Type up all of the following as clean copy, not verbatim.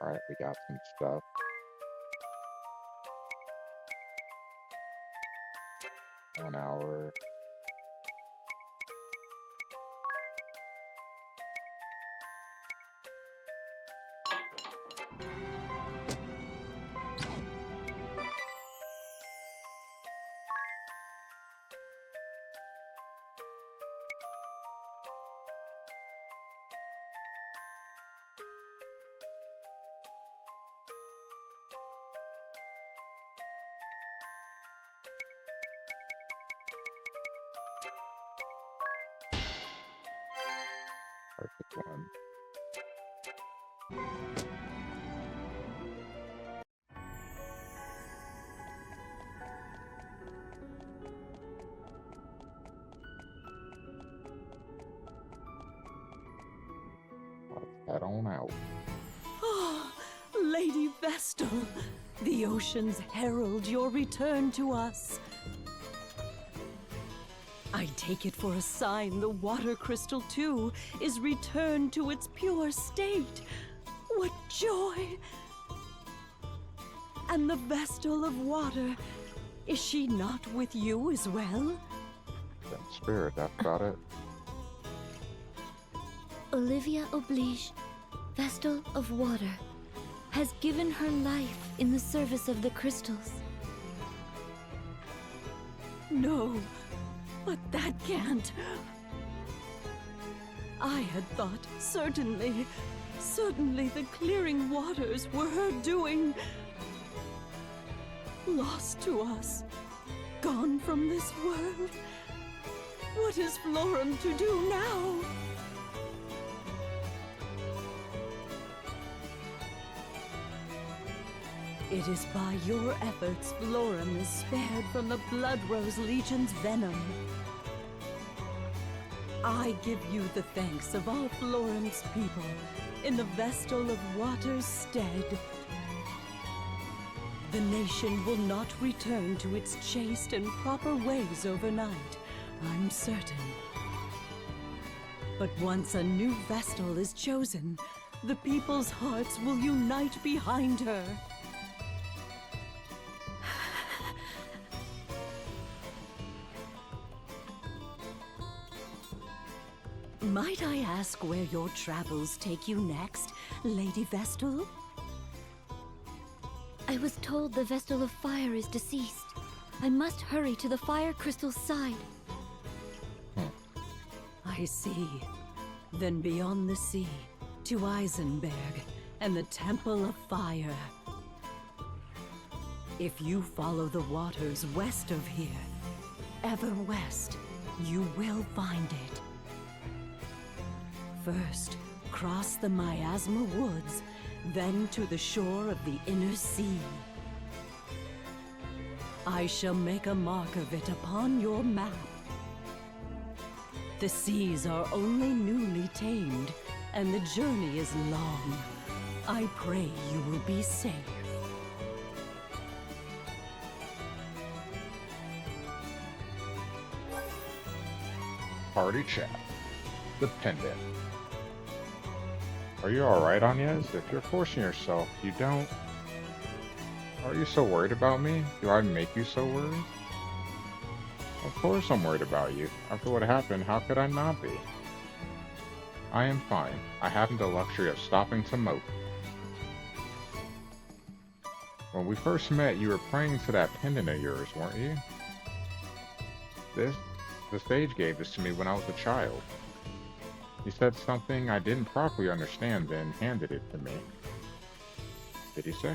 Alright, we got some stuff. 1 hour. Perfect one. Let's head on out. Oh, Lady Vestal, the oceans herald your return to us. I take it for a sign the water crystal, too, is returned to its pure state. What joy! And the Vestal of Water, is she not with you as well? That spirit, that's about it. Olivia Oblige, Vestal of Water, has given her life in the service of the crystals. No, but that can't. I had thought certainly the clearing waters were her doing. Lost to us, gone from this world. What is Florum to do now? It is by your efforts Florum is spared from the Bloodrose Legion's venom. I give you the thanks of all Florum's people in the Vestal of Water's stead. The nation will not return to its chaste and proper ways overnight, I'm certain. But once a new Vestal is chosen, the people's hearts will unite behind her. Might I ask where your travels take you next, Lady Vestal? I was told the Vestal of Fire is deceased. I must hurry to the Fire Crystal's side. I see. Then beyond the sea, to Eisenberg and the Temple of Fire. If you follow the waters west of here, ever west, you will find it. First, cross the Miasma Woods, then to the shore of the inner sea. I shall make a mark of it upon your map. The seas are only newly tamed, and the journey is long. I pray you will be safe. Party chat. The pendant. Are you alright, Agnes? If you're forcing yourself, you don't... Are you so worried about me? Do I make you so worried? Of course I'm worried about you. After what happened, how could I not be? I am fine. I haven't the luxury of stopping to mope. When we first met, you were praying to that pendant of yours, weren't you? The sage gave this to me when I was a child. He said something I didn't properly understand, then handed it to me. Did he say?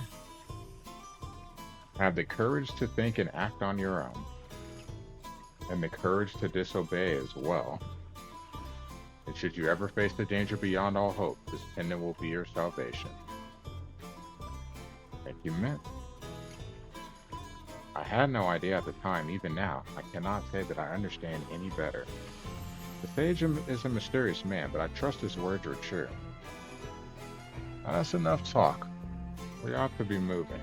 Have the courage to think and act on your own. And the courage to disobey as well. And should you ever face the danger beyond all hope, this pendant will be your salvation. Thank you, Mint. I had no idea at the time. Even now, I cannot say that I understand any better. The sage is a mysterious man, but I trust his words are true. That's enough talk. We ought to be moving.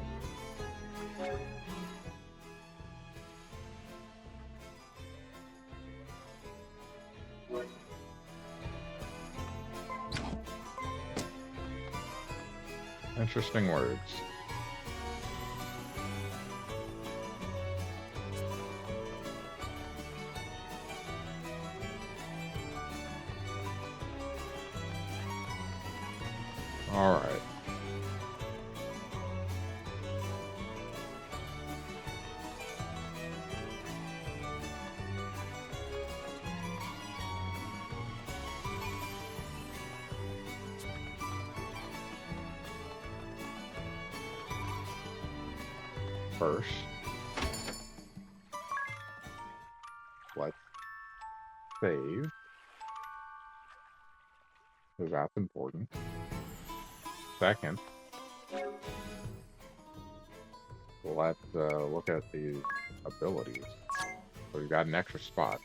Interesting words. All right. First, let's save, because that's important. Second, let's look at the abilities. So we've got an extra spot.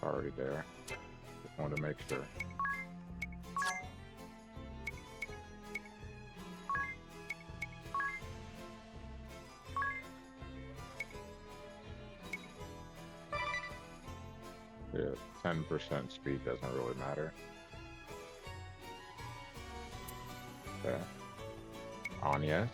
Already there. Just wanted to make sure. Yeah, 10% speed doesn't really matter. Okay. On yes.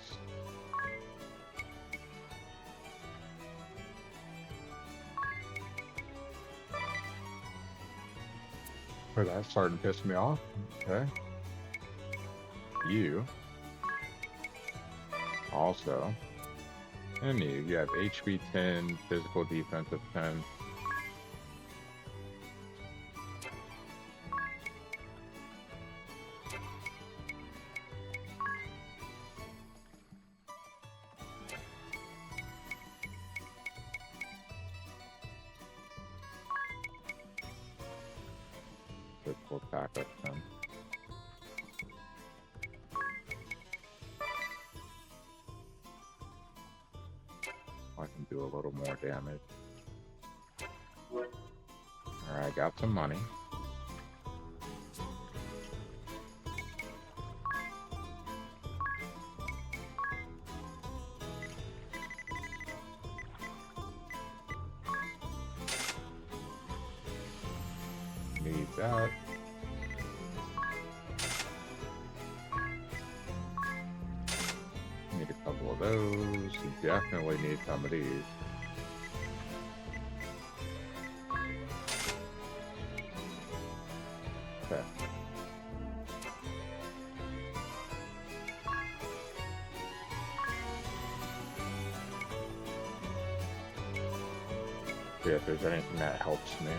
Oh, that's starting to piss me off. Okay. You also, and you have HP 10, physical defense of 10. Physical attack of 10. I can do a little more damage. Alright, got some money. Need that. Need a couple of those. You definitely need some of these. Okay. Yeah, if there's anything that helps me.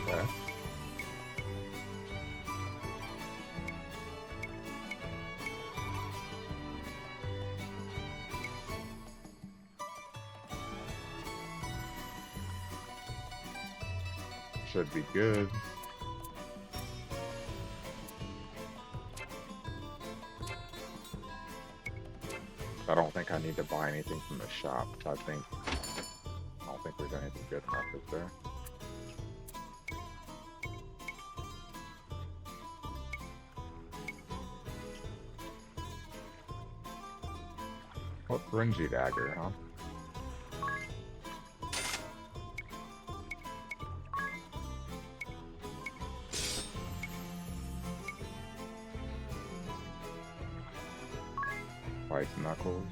Okay. Should be good. I don't think I need to buy anything from the shop. I don't think there's anything good enough, is there? What frenzy dagger, huh? White knuckles.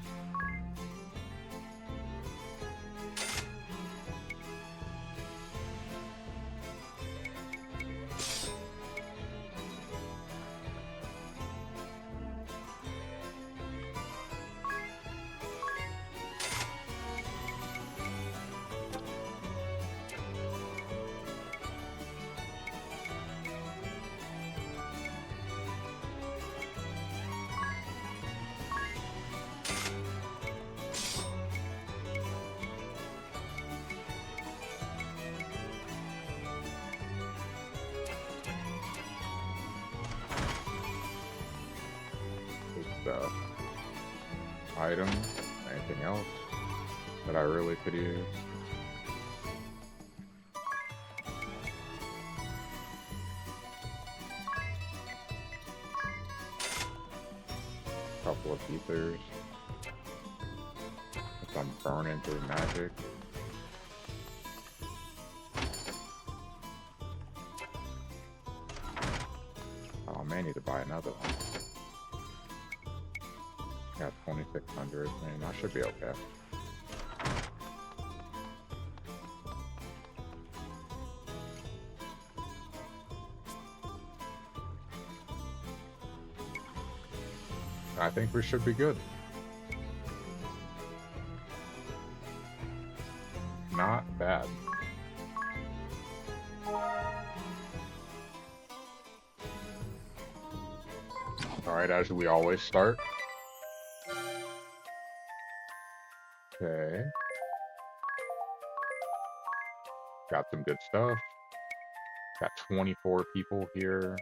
items. Anything else that I really could use? Couple of ethers. If I'm burning through magic. Oh, I may need to buy another one. Got 2,600. I should be okay. I think we should be good. Not bad. Alright, as we always start. Okay. Got some good stuff. Got 24 people here.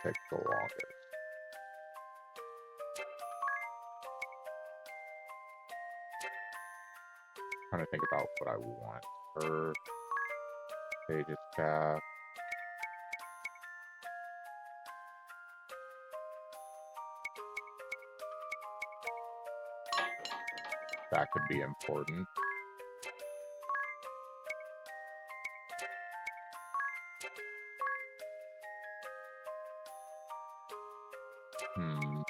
Takes the longest. Trying to think about what I want. Earth, pages tab. That could be important. Hmm.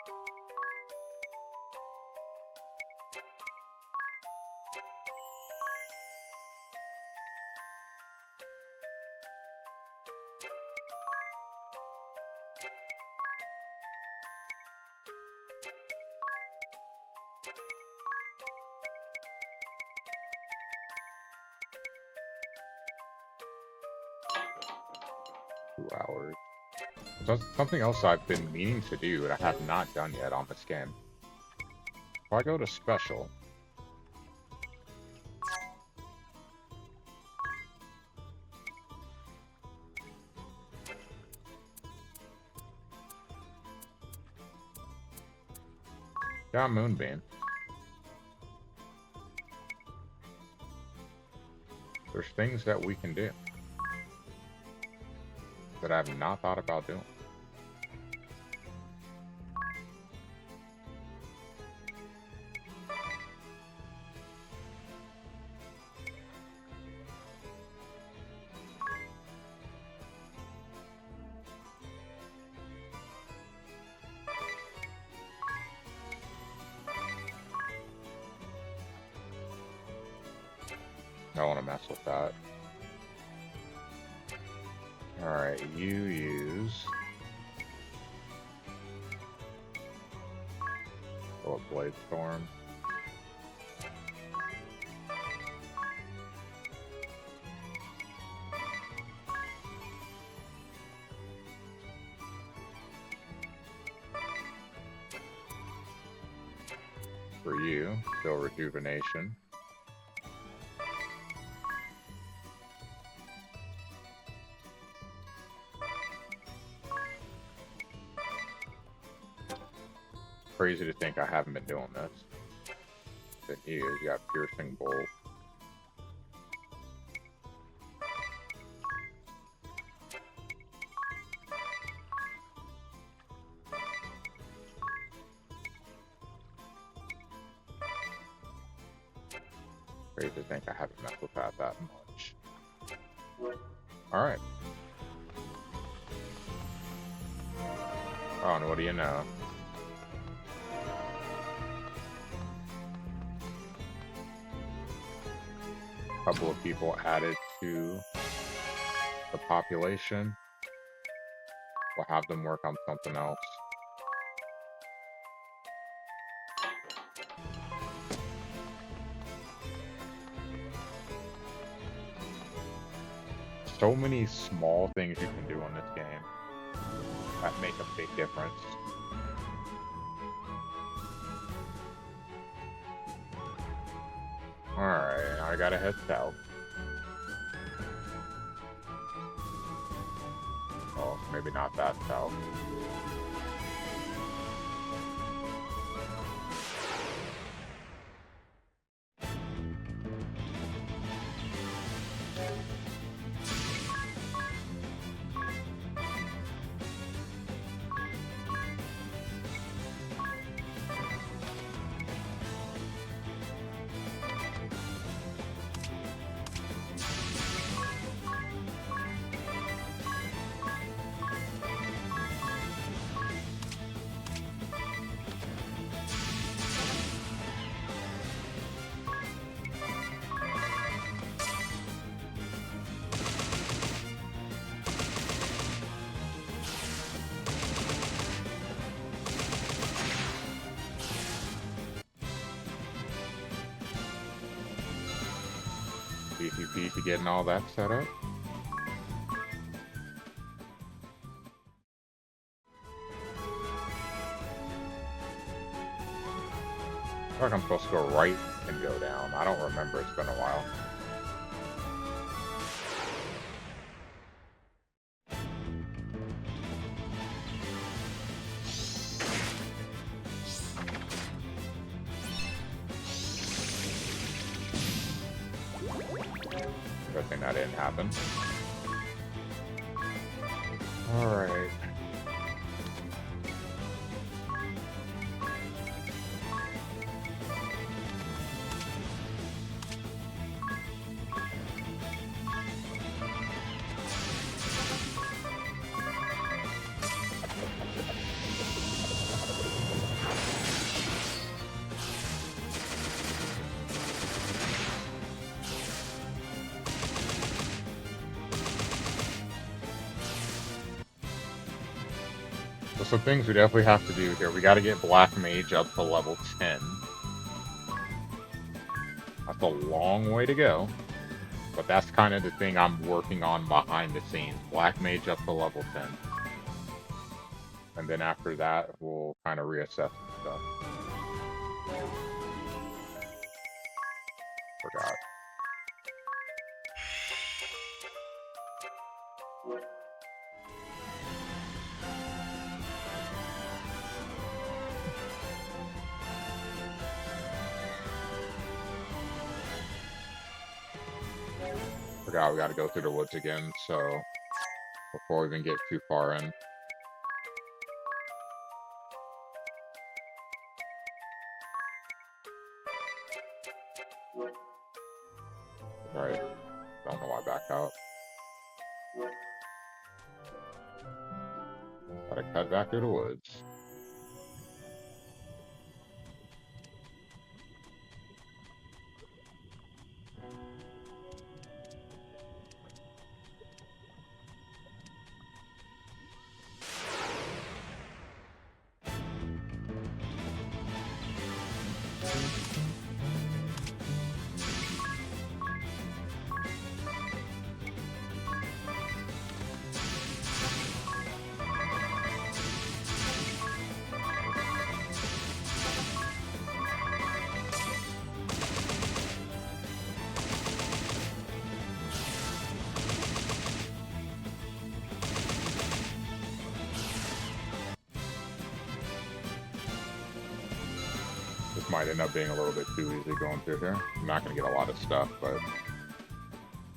Hours. So something else I've been meaning to do that I have not done yet on this game. If I go to special, got Moonbeam. There's things that we can do that I have not thought about doing. I don't want to mess with that. Alright, you use... Oh, a Blade Storm. For you, still Rejuvenation. Crazy to think I haven't been doing this. Then you got Piercing Bolt. Crazy to think I haven't messed with that much. Alright. Oh, and what do you know? Couple of people added to the population. We'll have them work on something else. So many small things you can do in this game that make a big difference. Alright, I gotta head south. Oh, maybe not that south. Easy peasy getting all that set up. I feel like I'm supposed to go right and go down. I don't remember. It's been a while. Good thing that didn't happen. Alright. So some things we definitely have to do here. We got to get Black Mage up to level 10. That's a long way to go. But that's kind of the thing I'm working on behind the scenes. Black Mage up to level 10. And then after that, we'll kind of reassess stuff. Forgot. Forgot we gotta go through the woods again, so before we even get too far in. Right. Don't know why I backed out. Gotta cut back through the woods. This might end up being a little bit too easy going through here. I'm not going to get a lot of stuff, but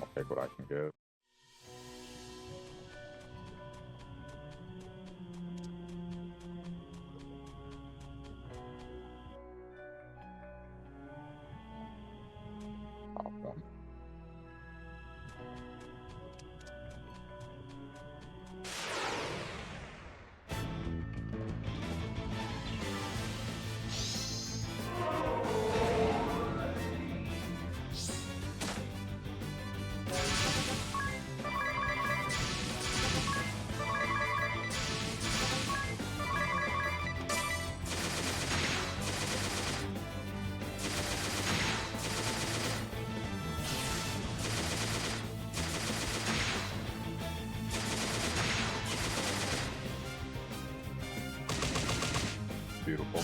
I'll take what I can get. Awesome. Beautiful.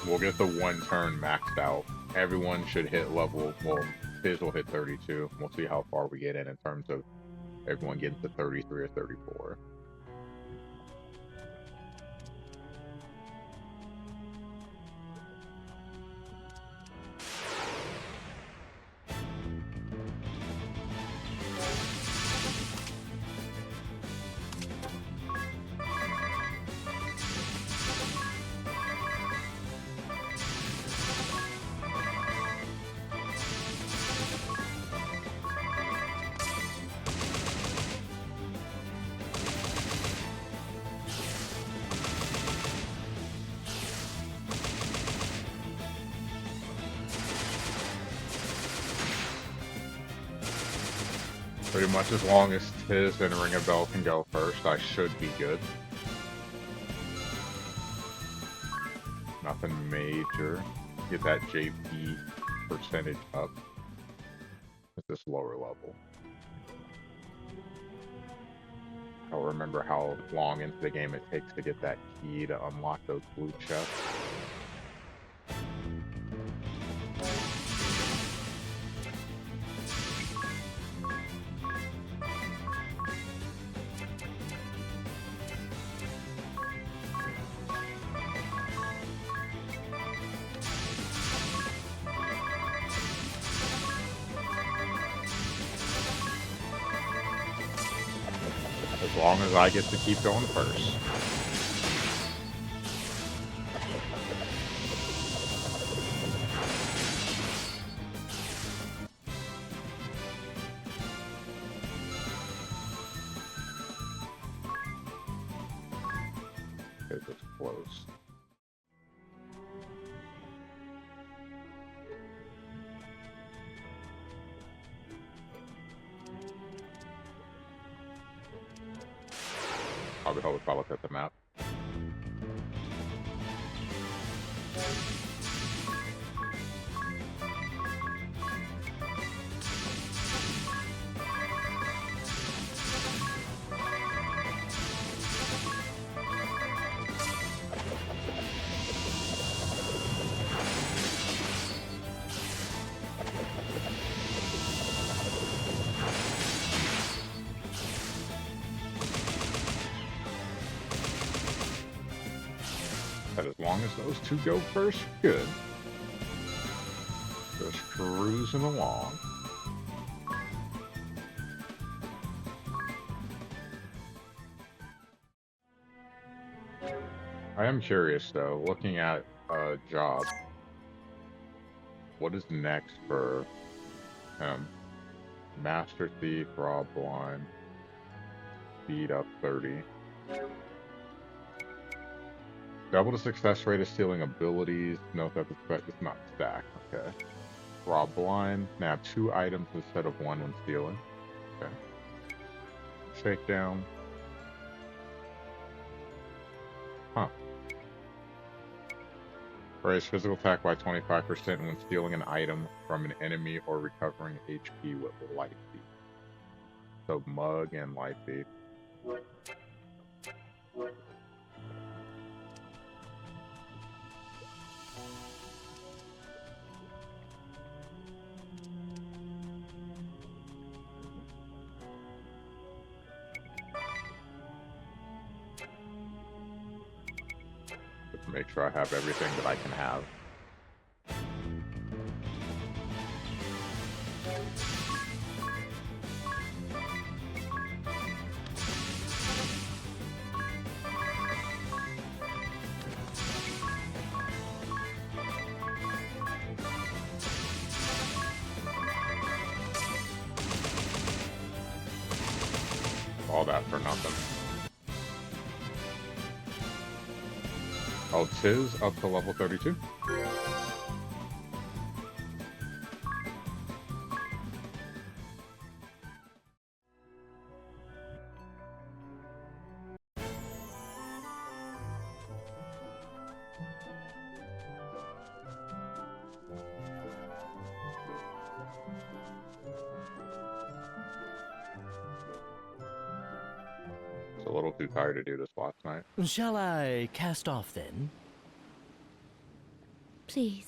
We'll get the one turn maxed out. Everyone should hit level, well, Fizz will hit 32. We'll see how far we get in terms of everyone getting to 33 or 34. Pretty much as long as Tiz and Ring a Bell can go first, I should be good. Nothing major. get that JP percentage up at this lower level. I don't remember how long into the game it takes to get that key to unlock those blue chests. As long as I get to keep going first. Okay, that's close. Probably help if I look at the map. But as long as those two go first, good. Just cruising along. I am curious though, looking at job, what is next for him? Master Thief, Raw Blind, speed up 30. Double the success rate of stealing abilities. Note that it's not stacked. Okay. Raw Blind. Now 2 items instead of 1 when stealing. Okay. Shakedown. Huh. Raise physical attack by 25% when stealing an item from an enemy or recovering HP with Light Thief. So Mug and Light Thief. Make sure I have everything that I can have. All that for nothing. Oh, Tiz up to level 32. A little too tired to do this last night. Shall I cast off then? Please.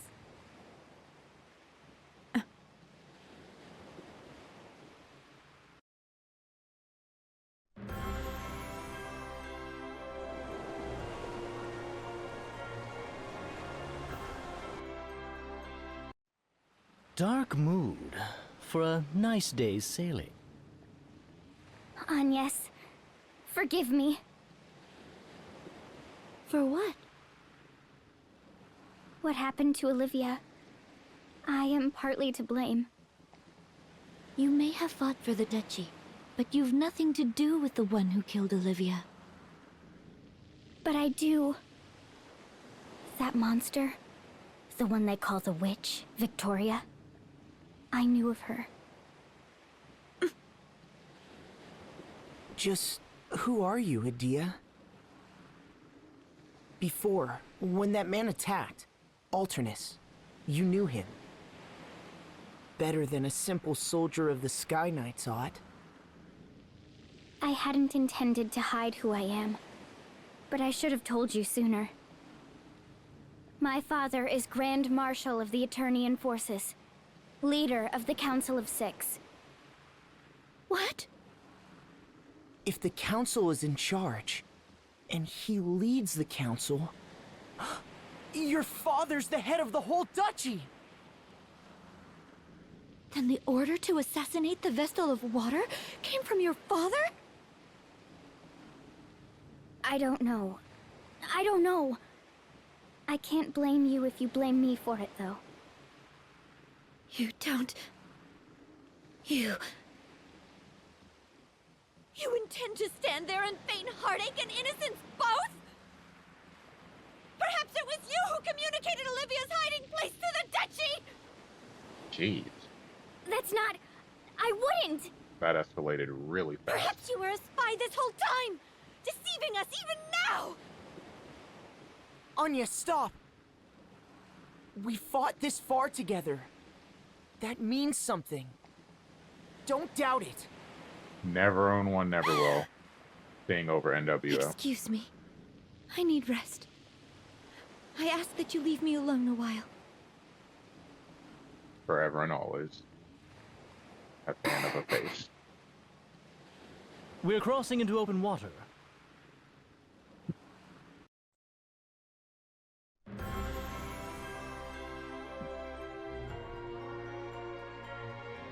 Dark mood for a nice day's sailing. Agnes, forgive me. For what? What happened to Olivia? I am partly to blame. You may have fought for the duchy, but you've nothing to do with the one who killed Olivia. But I do. That monster, the one they call the witch, Victoria, I knew of her. Just who are you, Adia? Before, when that man attacked, Alternus, You knew him. Better than a simple soldier of the Sky Knights ought. I hadn't intended to hide who I am, but I should have told you sooner. My father is Grand Marshal of the Eternian Forces, leader of the Council of Six. What? If the Council is in charge, and he leads the Council, your father's the head of the whole duchy! Then the order to assassinate the Vestal of Water came from your father? I don't know. I don't know. I can't blame you if you blame me for it, though. You don't... You intend to stand there and feign heartache and innocence both? Perhaps it was you who communicated Olivia's hiding place to the Duchy! Jeez. That's not... I wouldn't! That escalated really fast. Perhaps you were a spy this whole time! Deceiving us even now! Anya, stop! We fought this far together. That means something. Don't doubt it. Never own one, never will. Being over NWO. Excuse me. I need rest. I ask that you leave me alone a while. Forever and always. At the end of a face. We're crossing into open water.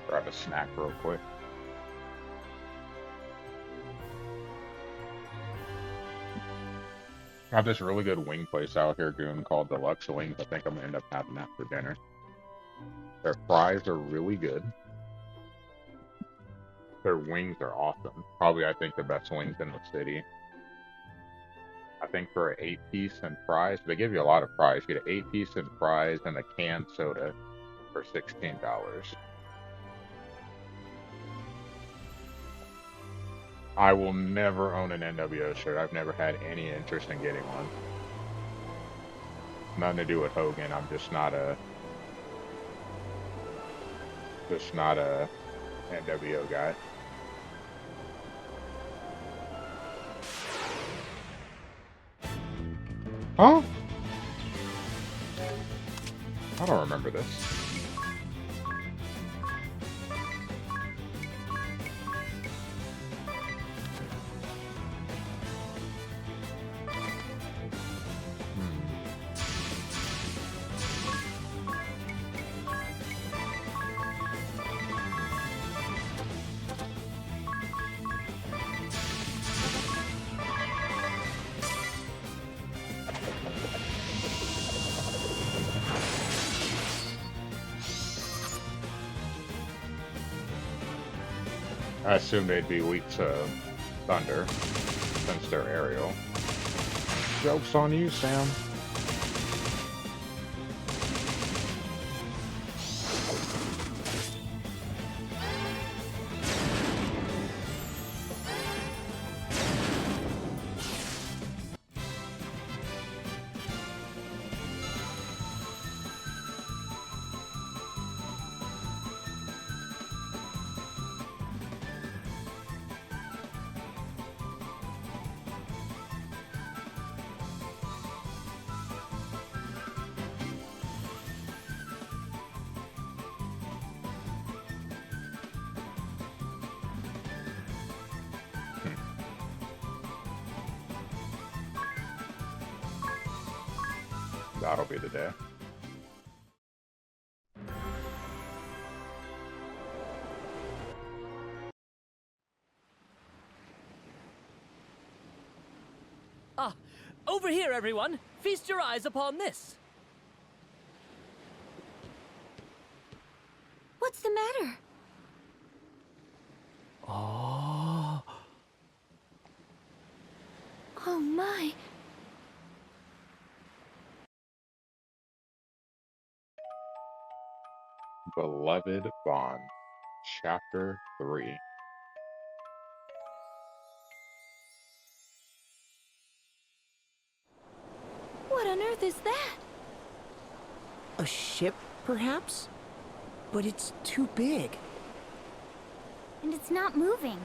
Grab a snack real quick. I have this really good wing place out here, Goon, called Deluxe Wings. I think I'm gonna end up having that for dinner. Their fries are really good. Their wings are awesome. Probably, I think, the best wings in the city. I think for an 8-piece and fries, they give you a lot of fries. You get an 8-piece and fries and a canned soda for $16. I will never own an NWO shirt. I've never had any interest in getting one. Nothing to do with Hogan. I'm just not a NWO guy. Huh? I don't remember this. I assume they'd be weak to thunder, since they're aerial. Joke's on you, Sam. That'll be the day. Ah, over here, everyone! Feast your eyes upon this! What's the matter? Oh. Oh my. Beloved Bond, Chapter 3. What on earth is that? A ship, perhaps? But it's too big. And it's not moving.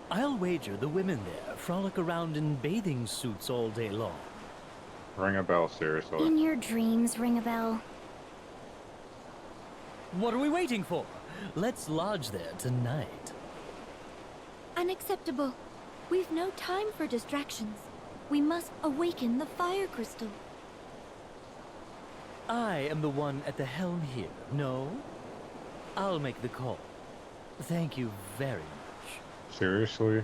I'll wager the women there frolic around in bathing suits all day long. Ring a bell, seriously. In your dreams, ring a bell. What are we waiting for? Let's lodge there tonight. Unacceptable. We've no time for distractions. We must awaken the fire crystal. I am the one at the helm here, no? I'll make the call. Thank you very much. Seriously?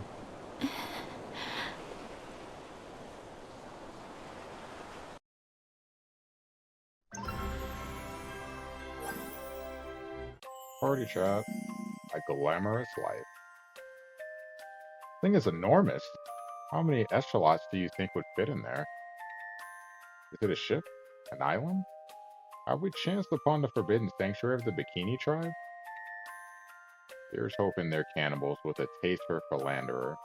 Party chat. A glamorous life. Thing is enormous. How many echelons do you think would fit in there? Is it a ship? An island? Have we chanced upon the forbidden sanctuary of the Bikini tribe? Here's hoping they're cannibals with a taste for philanderer.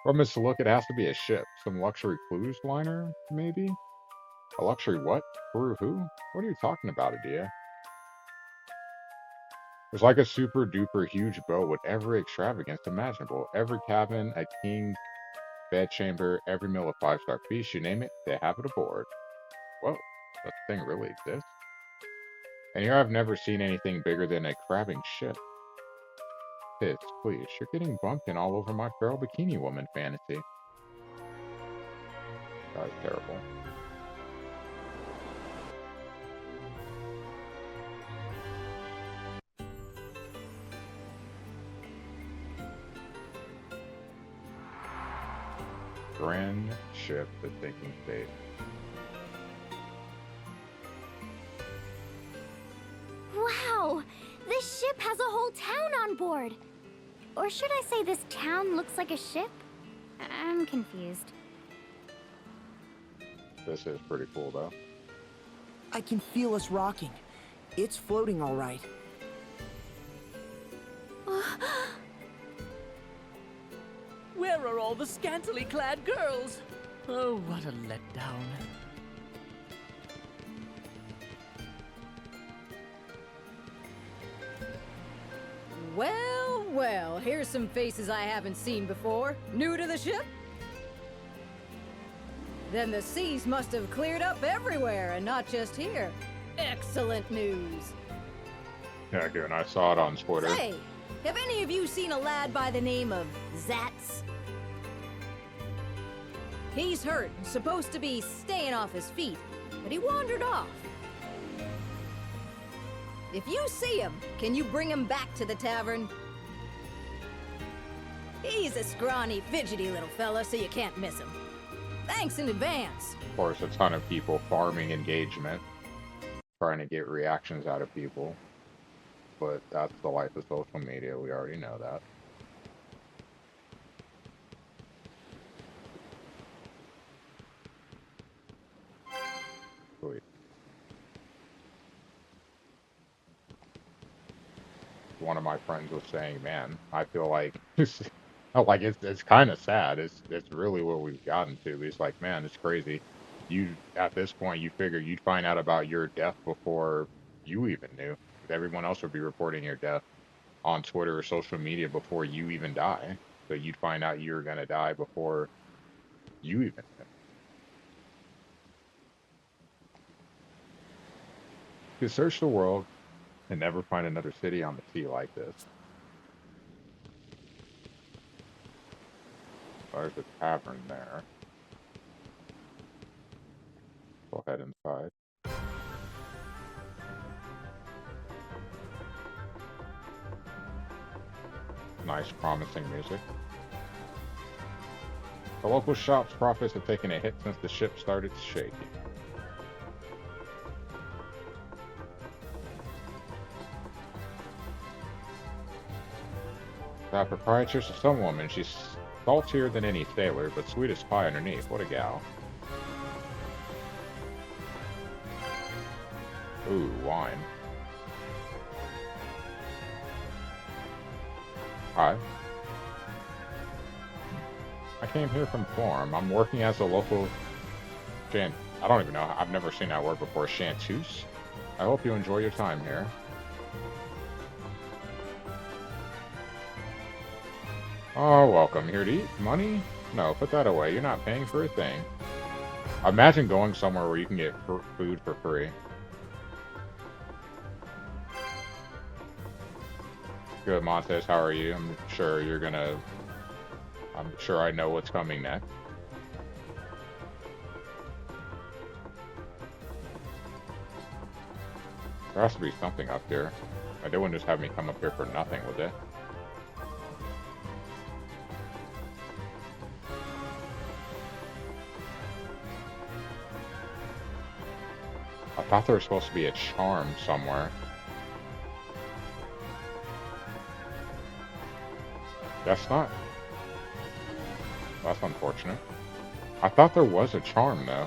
From its look, it has to be a ship. Some luxury cruise liner, maybe? A luxury what? Crew who? What are you talking about, Adia? It's like a super duper huge boat with every extravagance imaginable. Every cabin, a king's bedchamber, every meal a 5-star feast, you name it, they have it aboard. Whoa, that thing really exists? And here I've never seen anything bigger than a crabbing ship. Sis, please, you're getting bumpkin all over my feral bikini woman fantasy. That was terrible. Grand ship, the sinking state. Wow! This ship has a whole town on board! Or should I say this town looks like a ship? I'm confused. This is pretty cool, though. I can feel us rocking. It's floating all right. Where are all the scantily clad girls? Oh, what a letdown. Well, well, here's some faces I haven't seen before. New to the ship? Then the seas must have cleared up everywhere and not just here. Excellent news. Yeah, good. And I saw it on Twitter. Say, have any of you seen a lad by the name of Zatz? He's hurt and supposed to be staying off his feet, but he wandered off. If you see him, can you bring him back to the tavern? He's a scrawny, fidgety little fella, so you can't miss him. Thanks in advance. Of course, a ton of people farming engagement, trying to get reactions out of people. But that's the life of social media. We already know that. Sweet. One of my friends was saying, "Man, I feel like it's kind of sad. It's really what we've gotten to." He's like, "Man, it's crazy. You at this point, you figure you'd find out about your death before you even knew. Everyone else would be reporting your death on Twitter or social media before you even die. So you'd find out you were gonna die before you even knew." You could search the world and never find another city on the sea like this. There's a tavern there. Go ahead inside. Nice, promising music. The local shop's profits have taken a hit since the ship started shaking. That proprietress is some woman. She's saltier than any sailor, but sweet as pie underneath. What a gal. Ooh, wine. Hi. I came here from farm. I'm working as a local I don't even know. I've never seen that word before. Chanteuse? I hope you enjoy your time here. Oh, welcome. Here to eat? Money? No, put that away. You're not paying for a thing. Imagine going somewhere where you can get food for free. Good, Montez. How are you? I'm sure you're gonna... I'm sure I know what's coming next. There has to be something up here. They wouldn't just have me come up here for nothing, would they? I thought there was supposed to be a charm somewhere. That's not. That's unfortunate. I thought there was a charm, though.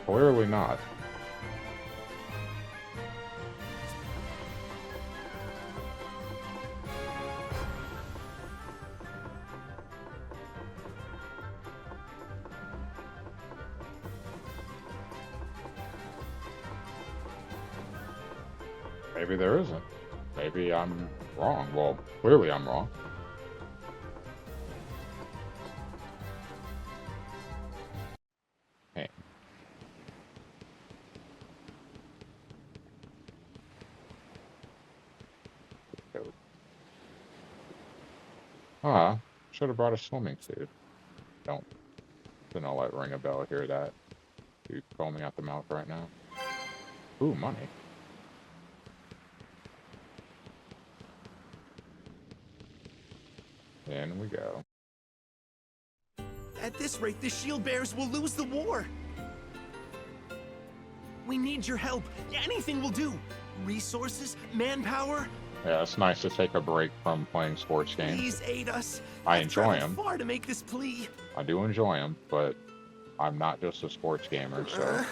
Clearly not. Maybe there isn't. Maybe I'm wrong. Well, clearly I'm wrong. Hey. Ah, should have brought a swimming suit. Don't like ring a bell. Hear that? You foaming out the mouth right now. Ooh, money. In we go. At this rate, the shield bearers will lose the war. We need your help. Anything will do. Resources, manpower. Yeah, it's nice to take a break from playing sports games. Please aid us. I enjoy I've them. traveled far to make this plea. I do enjoy them, but I'm not just a sports gamer, so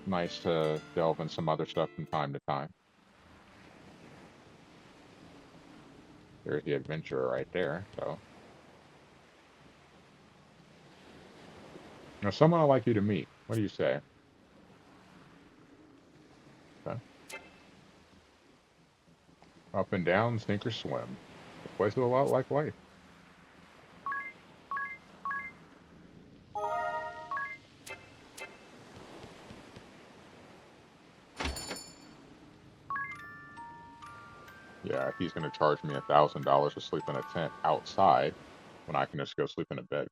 nice to delve in some other stuff from time to time. There's the adventurer right there, so. Now, someone I'd like you to meet. What do you say? Okay. Up and down, sink or swim. The place is a lot like life. Yeah, he's going to charge me $1,000 to sleep in a tent outside when I can just go sleep in a bed.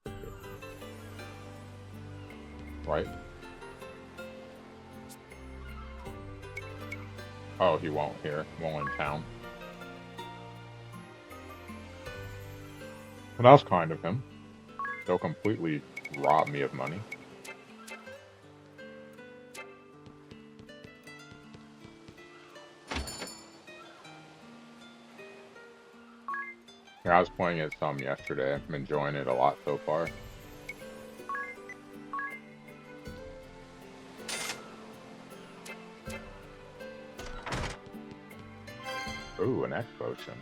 Right? Oh, he won't here. Won't in town. Well, that was kind of him. They'll completely rob me of money. Yeah, I was playing it some yesterday. I'm enjoying it a lot so far. Ooh, an X potion.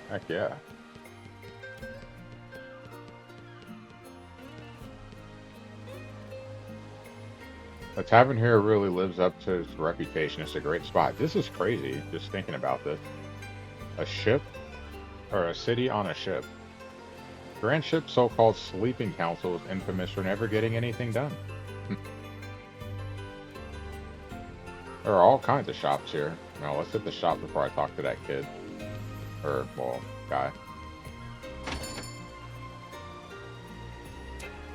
Heck yeah. The tavern here really lives up to its reputation. It's a great spot. This is crazy, just thinking about this. A ship, or a city on a ship. Grand Ship's so-called sleeping council is infamous for never getting anything done. There are all kinds of shops here. Now, let's hit the shop before I talk to that kid. Or, well, guy.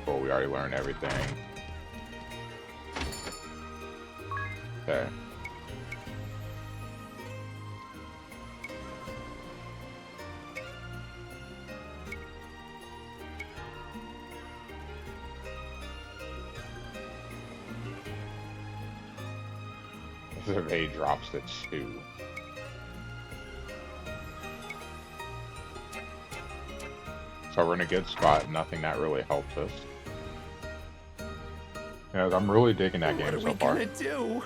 Cool, we already learned everything. Okay. Survey drops to 2. So we're in a good spot. Nothing that really helps us. Yeah, I'm really digging that game so far. What are we gonna do?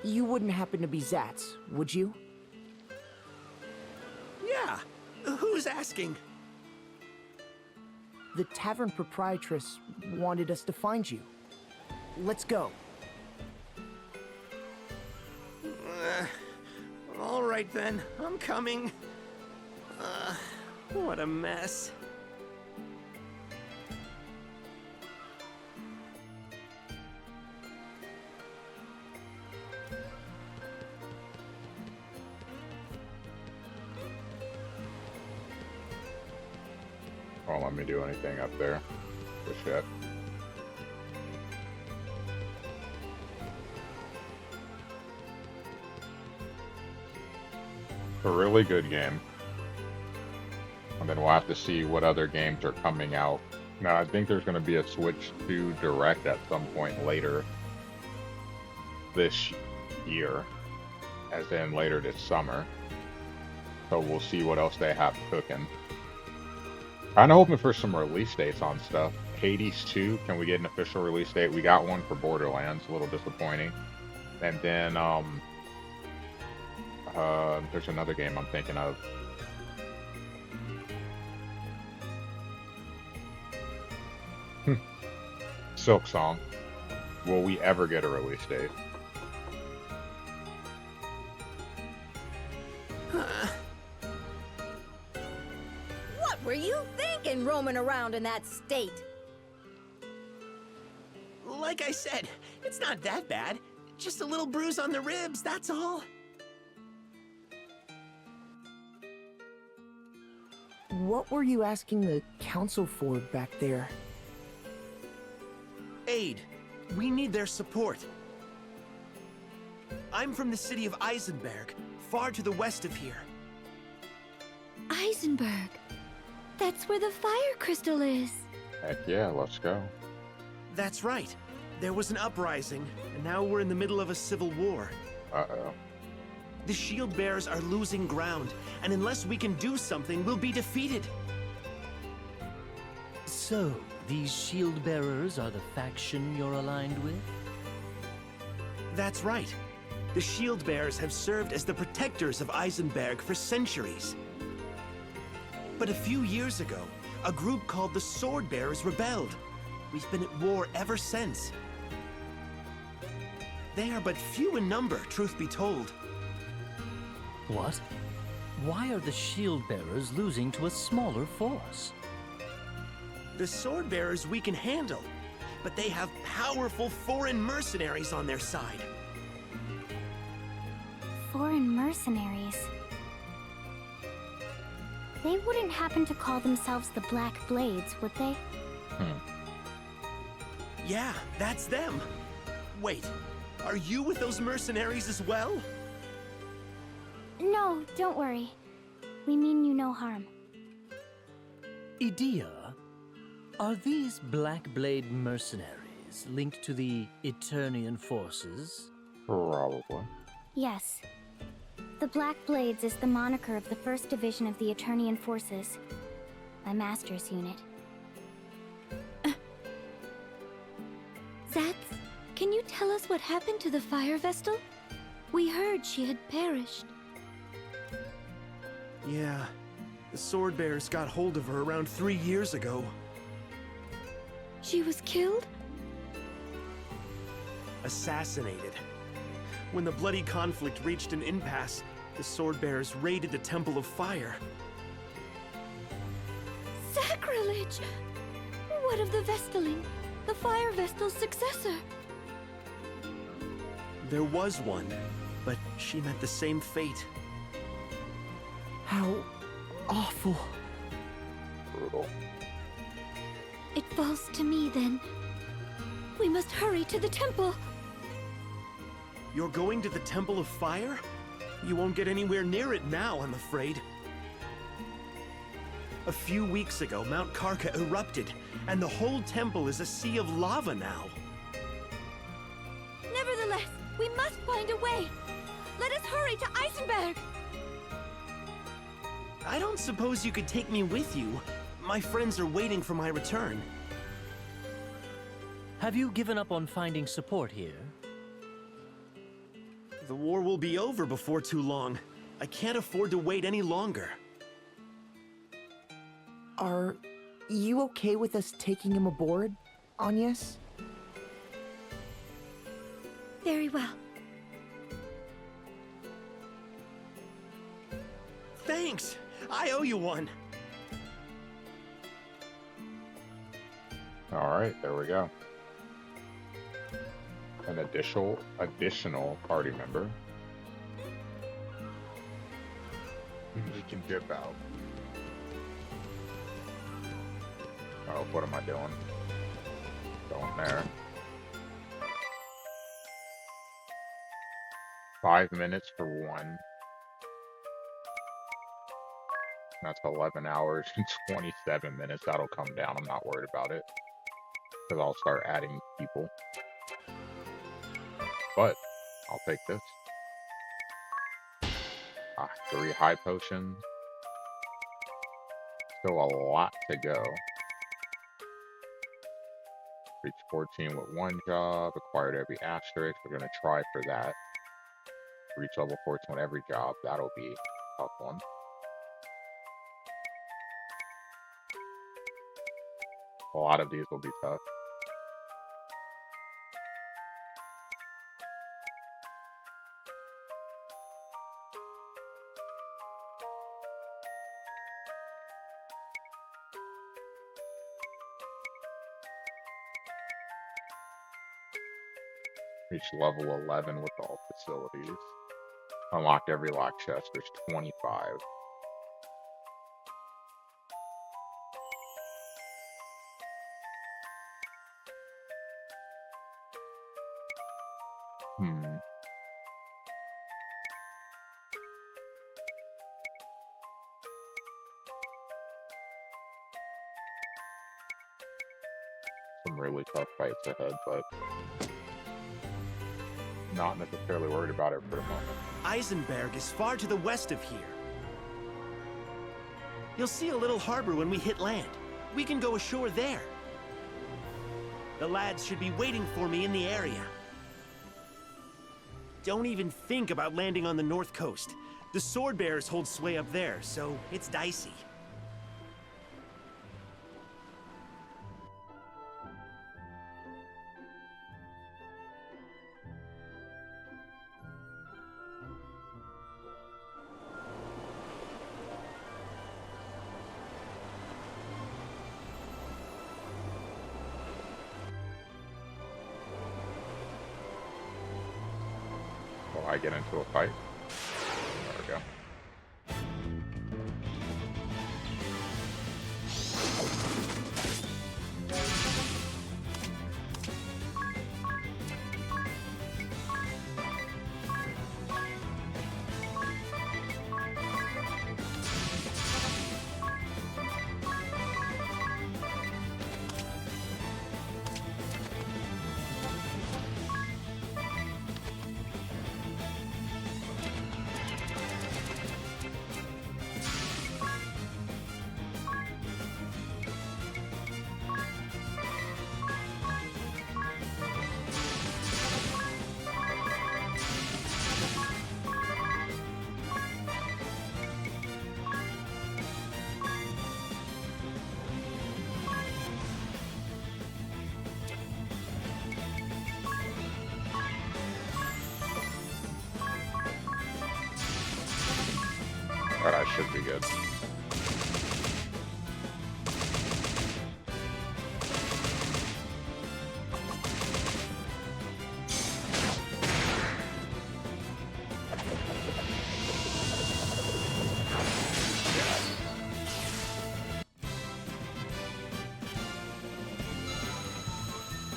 You wouldn't happen to be Zatz, would you? Yeah, Who's asking? The tavern proprietress wanted us to find you. Let's go. All right then, I'm coming. What a mess. Won't let me do anything up there. Good shit. A really good game. And then we'll have to see what other games are coming out. Now, I think there's going to be a Switch 2 Direct at some point later this year, as in later this summer. So we'll see what else they have cooking. Kind of hoping for some release dates on stuff. Hades 2, can we get an official release date? We got one for Borderlands, a little disappointing. And then, there's another game I'm thinking of. Silk Song. Will we ever get a release date? What were you thinking roaming around in that state? Like I said, it's not that bad. Just a little bruise on the ribs, that's all. What were you asking the council for back there? Aid. We need their support. I'm from the city of Eisenberg, far to the west of here. Eisenberg. That's where the fire crystal is. Heck yeah, let's go. That's right. There was an uprising, and now we're in the middle of a civil war. Uh-oh. The shield bearers are losing ground, and unless we can do something, we'll be defeated. So, these shield bearers are the faction you're aligned with? That's right. The shield bearers have served as the protectors of Eisenberg for centuries. But a few years ago, a group called the Sword Bearers rebelled. We've been at war ever since. They are but few in number, truth be told. What? Why are the shield bearers losing to a smaller force? The Sword Bearers we can handle, but they have powerful foreign mercenaries on their side. Foreign mercenaries. They wouldn't happen to call themselves the Black Blades, would they? Yeah, that's them. Wait, are you with those mercenaries as well? No, don't worry. We mean you no harm. Idea, are these Black Blade mercenaries linked to the Eternian forces? Probably. Yes. The Black Blades is the moniker of the 1st Division of the Eternian Forces. My master's unit. Zatz, can you tell us what happened to the Fire Vestal? We heard she had perished. Yeah, the Sword Bearers got hold of her around 3 years ago. She was killed? Assassinated. When the bloody conflict reached an impasse, the Sword Bearers raided the Temple of Fire. Sacrilege! What of the Vestaling, the Fire Vestal's successor? There was one, but she met the same fate. How awful. Brutal. It falls to me, then. We must hurry to the temple. You're going to the Temple of Fire? You won't get anywhere near it now, I'm afraid. A few weeks ago, Mount Karka erupted, and the whole temple is a sea of lava now. Nevertheless, we must find a way. Let us hurry to Eisenberg. I don't suppose you could take me with you. My friends are waiting for my return. Have you given up on finding support here? The war will be over before too long. I can't afford to wait any longer. Are you okay with us taking him aboard, Agnes? Very well. Thanks! I owe you one. Alright, there we go. An additional party member. We can dip out. Oh, what am I doing? Going there. 5 minutes for one. That's 11 hours and 27 minutes. That'll come down. I'm not worried about it. Because I'll start adding people. But I'll take this. 3 high potions. Still a lot to go. Reach 14 with one job. Acquired every asterisk. We're going to try for that. Reach level 14 with every job. That'll be a tough one. A lot of these will be tough. Reach level 11 with all facilities. Unlock every lock chest. There's 25. Some really tough fights ahead, but not necessarily worried about it for the moment. Eisenberg is far to the west of here. You'll see a little harbor when we hit land. We can go ashore there. The lads should be waiting for me in the area. Don't even think about landing on the north coast. The sword bearers hold sway up there, so it's dicey. Will I get into a fight? There we go. Alright, I should be good.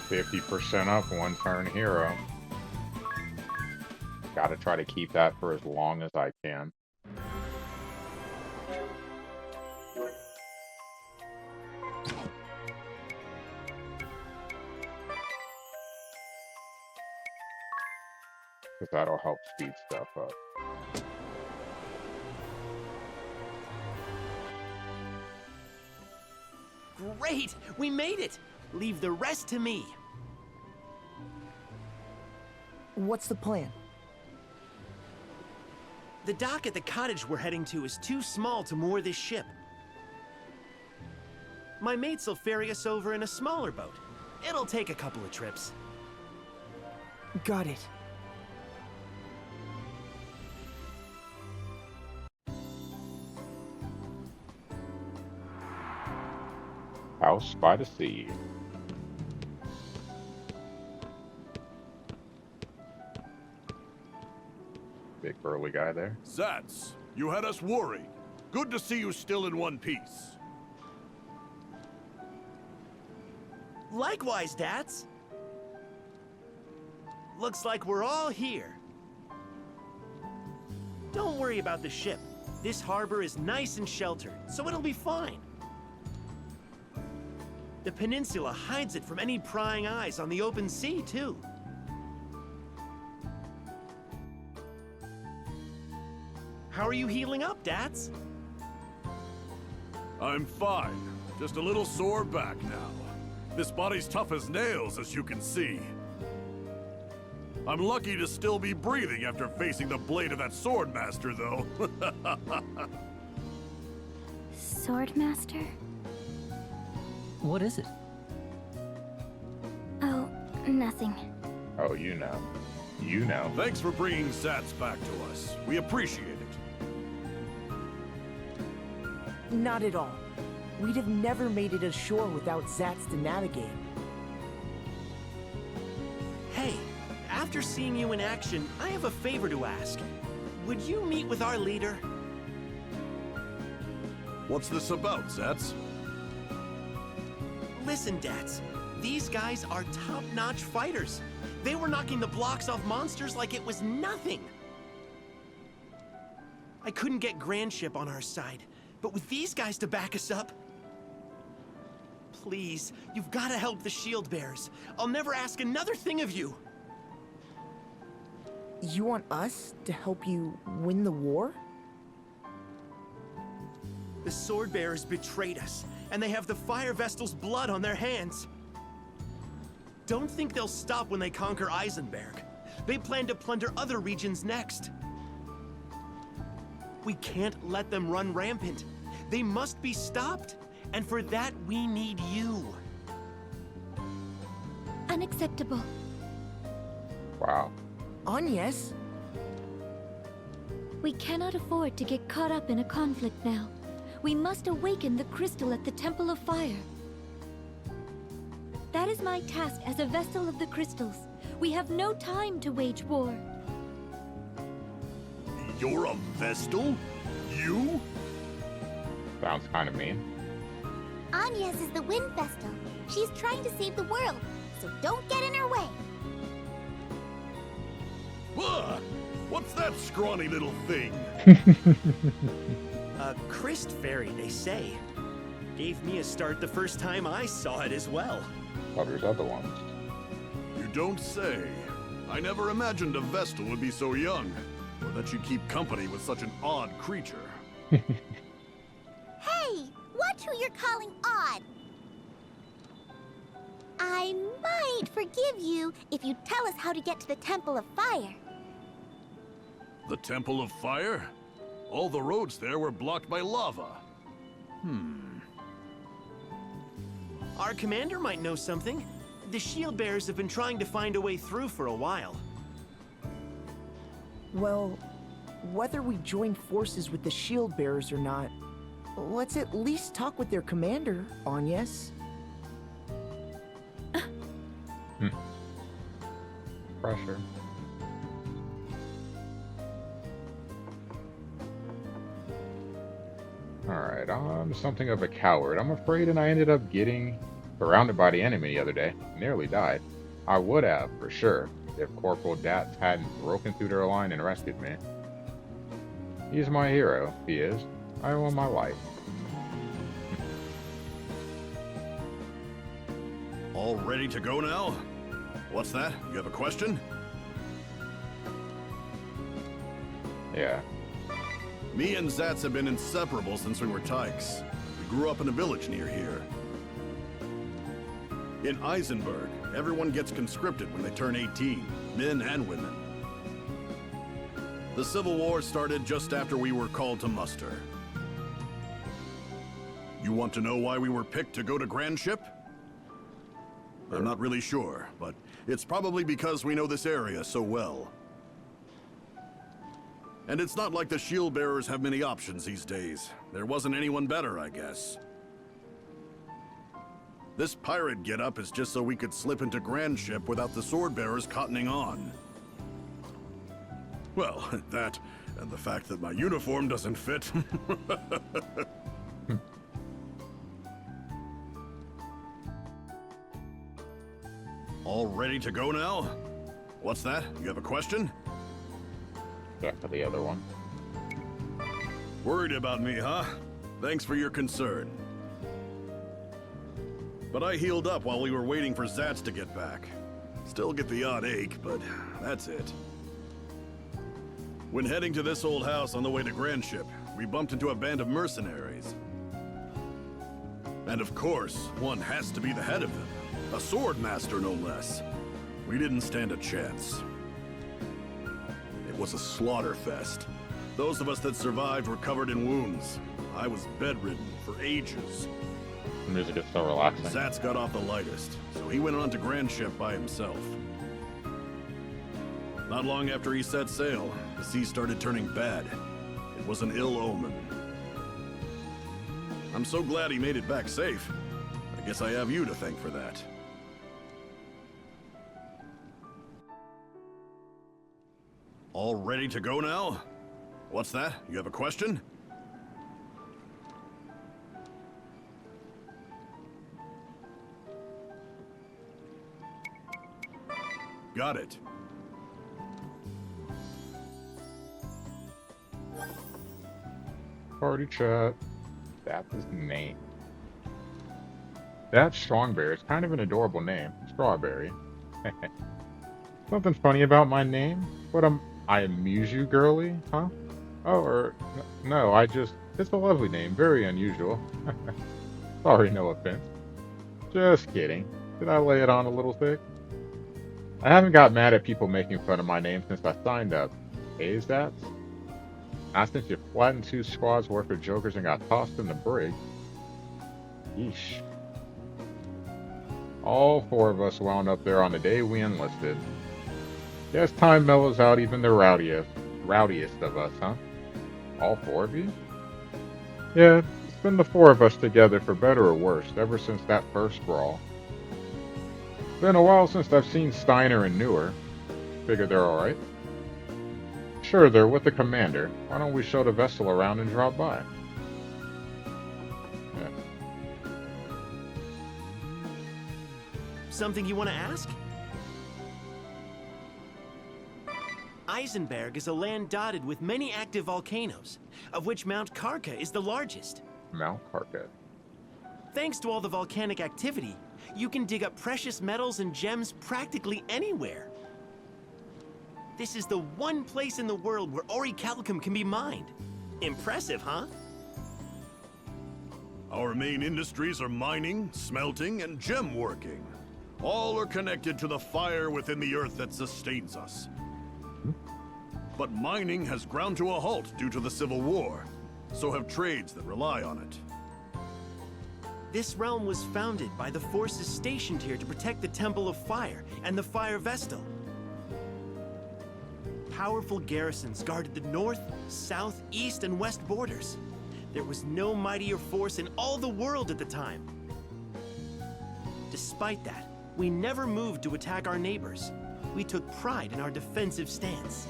%50 up, 1 turn hero. Gotta try to keep that for as long as I can. Because that'll help speed stuff up. Great! We made it! Leave the rest to me. What's the plan? The dock at the cottage we're heading to is too small to moor this ship. My mates will ferry us over in a smaller boat. It'll take a couple of trips. Got it. House by the sea. Big burly guy there. Zats, you had us worried. Good to see you still in one piece. Likewise, Dats. Looks like we're all here. Don't worry about the ship. This harbor is nice and sheltered, so it'll be fine. The peninsula hides it from any prying eyes on the open sea, too. How are you healing up, Dats? I'm fine. Just a little sore back now. This body's tough as nails, as you can see. I'm lucky to still be breathing after facing the blade of that Swordmaster, though. Swordmaster? What is it? Oh, nothing. Oh, you know. You know. Thanks for bringing Zats back to us. We appreciate it. Not at all. We'd have never made it ashore without Zats to navigate. Hey, after seeing you in action, I have a favor to ask. Would you meet with our leader? What's this about, Zats? Listen, Dats. These guys are top-notch fighters. They were knocking the blocks off monsters like it was nothing. I couldn't get Grandship on our side, but with these guys to back us up... Please, you've got to help the Shield Bearers. I'll never ask another thing of you. You want us to help you win the war? The Sword Bearers betrayed us, and they have the Fire Vestal's blood on their hands. Don't think they'll stop when they conquer Eisenberg. They plan to plunder other regions next. We can't let them run rampant. They must be stopped, and for that we need you. Unacceptable. Wow. Agnes? We cannot afford to get caught up in a conflict now. We must awaken the crystal at the Temple of Fire. That is my task as a Vestal of the Crystals. We have no time to wage war. You're a Vestal? You? Sounds kind of mean. Agnes is the Wind Vestal. She's trying to save the world, so don't get in her way. Ugh! What's that scrawny little thing? A Christ Fairy, they say. Gave me a start the first time I saw it as well. Well, there's other ones. You don't say. I never imagined a Vestal would be so young, or that she'd keep company with such an odd creature. Hey, watch who you're calling odd. I might forgive you if you tell us how to get to the Temple of Fire. The Temple of Fire? All the roads there were blocked by lava. Our commander might know something. The Shield Bearers have been trying to find a way through for a while. Well, whether we join forces with the Shield Bearers or not, let's at least talk with their commander, Agnes. Pressure. Alright, I'm something of a coward, I'm afraid, and I ended up getting surrounded by the enemy the other day. Nearly died. I would have, for sure, if Corporal Dats hadn't broken through their line and rescued me. He's my hero, he is. I owe him my life. All ready to go now? What's that? You have a question? Yeah. Me and Zats have been inseparable since we were tykes. We grew up in a village near here. In Eisenberg, everyone gets conscripted when they turn 18, men and women. The Civil War started just after we were called to muster. You want to know why we were picked to go to Grand Ship? I'm not really sure, but it's probably because we know this area so well. And it's not like the shield bearers have many options these days. There wasn't anyone better, I guess. This pirate getup is just so we could slip into Grand Ship without the sword bearers cottoning on. Well, that, and the fact that my uniform doesn't fit. All ready to go now? What's that? You have a question? Back to the other one. Worried about me, huh? Thanks for your concern. But I healed up while we were waiting for Zats to get back. Still get the odd ache, but that's it. When heading to this old house on the way to Grand Ship, we bumped into a band of mercenaries. And of course, one has to be the head of them. A sword master, no less. We didn't stand a chance. It was a slaughter fest. Those of us that survived were covered in wounds. I was bedridden for ages. The music is so relaxing. Zats got off the lightest, so he went on to Grand Ship by himself. Not long after he set sail, the sea started turning bad. It was an ill omen. I'm so glad he made it back safe. I guess I have you to thank for that. All ready to go now? What's that? You have a question? Got it. Party chat. That's his name. That's Strongbear. It's kind of an adorable name. Strawberry. Something funny about my name? I amuse you, girly? Huh? Oh, no, it's a lovely name. Very unusual. Sorry, no offense. Just kidding. Did I lay it on a little thick? I haven't got mad at people making fun of my name since I signed up. Is that? Not since you flattened 2 squads worth of jokers and got tossed in the brig. Yeesh. All 4 of us wound up there on the day we enlisted. Guess time mellows out even the rowdiest of us, huh? All 4 of you? Yeah, it's been the 4 of us together for better or worse ever since that first brawl. Been a while since I've seen Steiner and Newer. Figure they're alright. Sure, they're with the commander. Why don't we show the vessel around and drop by? Yeah. Something you want to ask? Eisenberg is a land dotted with many active volcanoes, of which Mount Karka is the largest. Mount Karka. Thanks to all the volcanic activity, you can dig up precious metals and gems practically anywhere. This is the one place in the world where orichalcum can be mined. Impressive, huh? Our main industries are mining, smelting, and gem working. All are connected to the fire within the earth that sustains us. But mining has ground to a halt due to the Civil War. So have trades that rely on it. This realm was founded by the forces stationed here to protect the Temple of Fire and the Fire Vestal. Powerful garrisons guarded the north, south, east, and west borders. There was no mightier force in all the world at the time. Despite that, we never moved to attack our neighbors. We took pride in our defensive stance.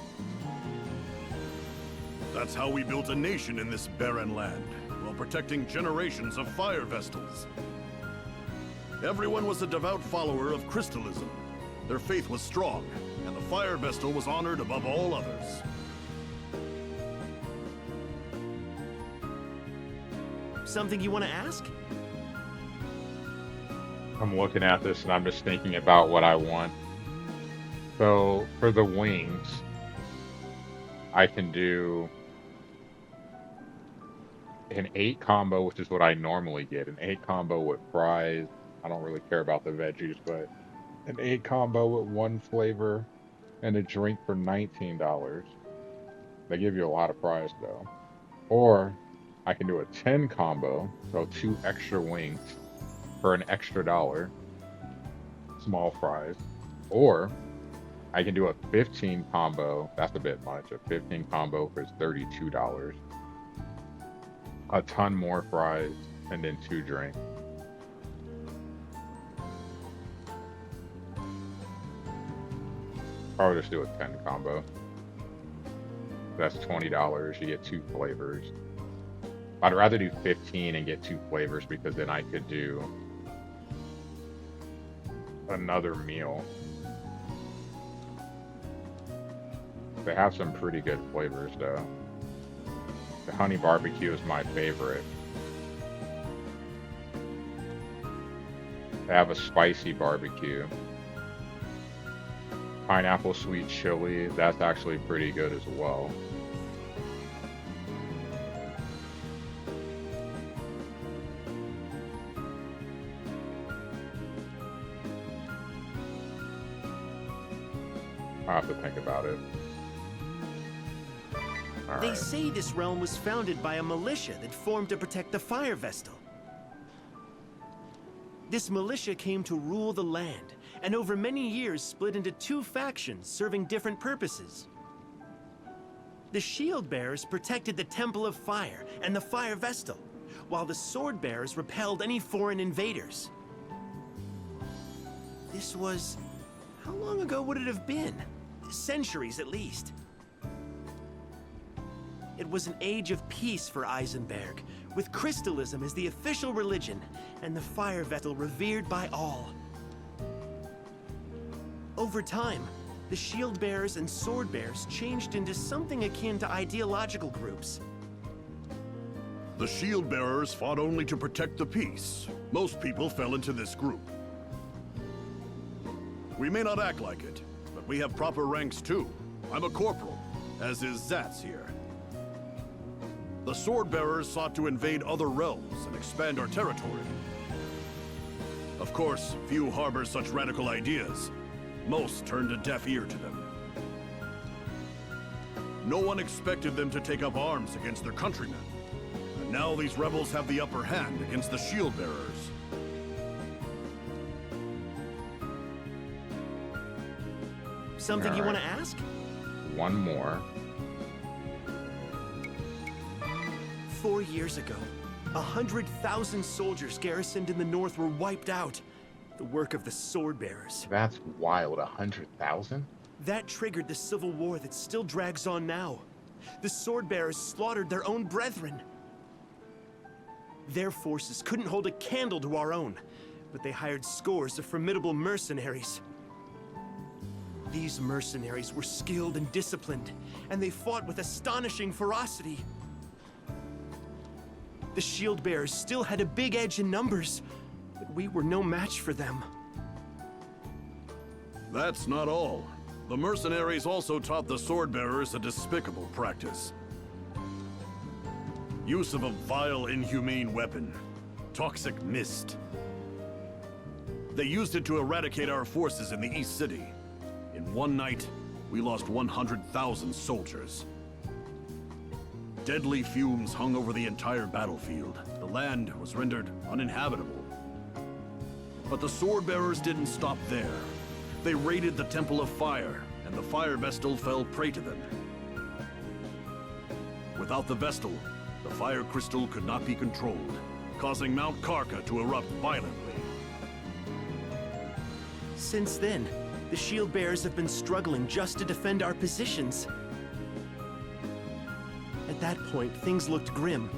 That's how we built a nation in this barren land, while protecting generations of fire vestals. Everyone was a devout follower of crystalism. Their faith was strong, and the fire vestal was honored above all others. Something you want to ask? I'm looking at this and I'm just thinking about what I want. So, for the wings, I can do an 8 combo, which is what I normally get. An 8 combo with fries. I don't really care about the veggies, but an 8 combo with 1 flavor and a drink for $19. They give you a lot of fries, though. Or I can do a 10 combo, so 2 extra wings for an extra $1, small fries. Or I can do a 15 combo, that's a bit much, a 15 combo for $32. A ton more fries, and then 2 drinks. Probably just do a 10 combo. That's $20. You get 2 flavors. I'd rather do 15 and get 2 flavors because then I could do another meal. They have some pretty good flavors though. The honey barbecue is my favorite. They have a spicy barbecue. Pineapple sweet chili, that's actually pretty good as well. I have to think about it. All They right. say this realm was founded by a militia that formed to protect the Fire Vestal. This militia came to rule the land, and over many years split into 2 factions serving different purposes. The Shield Bearers protected the Temple of Fire and the Fire Vestal, while the Sword Bearers repelled any foreign invaders. This was... how long ago would it have been? Centuries at least. It was an age of peace for Eisenberg, with crystalism as the official religion, and the Fire Vestal revered by all. Over time, the Shield Bearers and Sword Bearers changed into something akin to ideological groups. The shield bearers fought only to protect the peace. Most people fell into this group. We may not act like it, but we have proper ranks too. I'm a corporal, as is Zatz here. The sword bearers sought to invade other realms and expand our territory. Of course, few harbor such radical ideas. Most turned a deaf ear to them. No one expected them to take up arms against their countrymen. And now these rebels have the upper hand against the shield bearers. Something you want to ask? One more. 4 years ago, 100,000 soldiers garrisoned in the north were wiped out. The work of the Sword Bearers. That's wild. 100,000? That triggered the civil war that still drags on now. The Sword Bearers slaughtered their own brethren. Their forces couldn't hold a candle to our own, but they hired scores of formidable mercenaries. These mercenaries were skilled and disciplined, and they fought with astonishing ferocity. The Shield Bearers still had a big edge in numbers, but we were no match for them. That's not all. The mercenaries also taught the sword bearers a despicable practice. Use of a vile, inhumane weapon. Toxic mist. They used it to eradicate our forces in the East City. In one night, we lost 100,000 soldiers. Deadly fumes hung over the entire battlefield. The land was rendered uninhabitable. But the sword bearers didn't stop there. They raided the Temple of Fire, and the Fire Vestal fell prey to them. Without the Vestal, the Fire Crystal could not be controlled, causing Mount Karka to erupt violently. Since then, the Shield Bearers have been struggling just to defend our positions. At that point, things looked grim,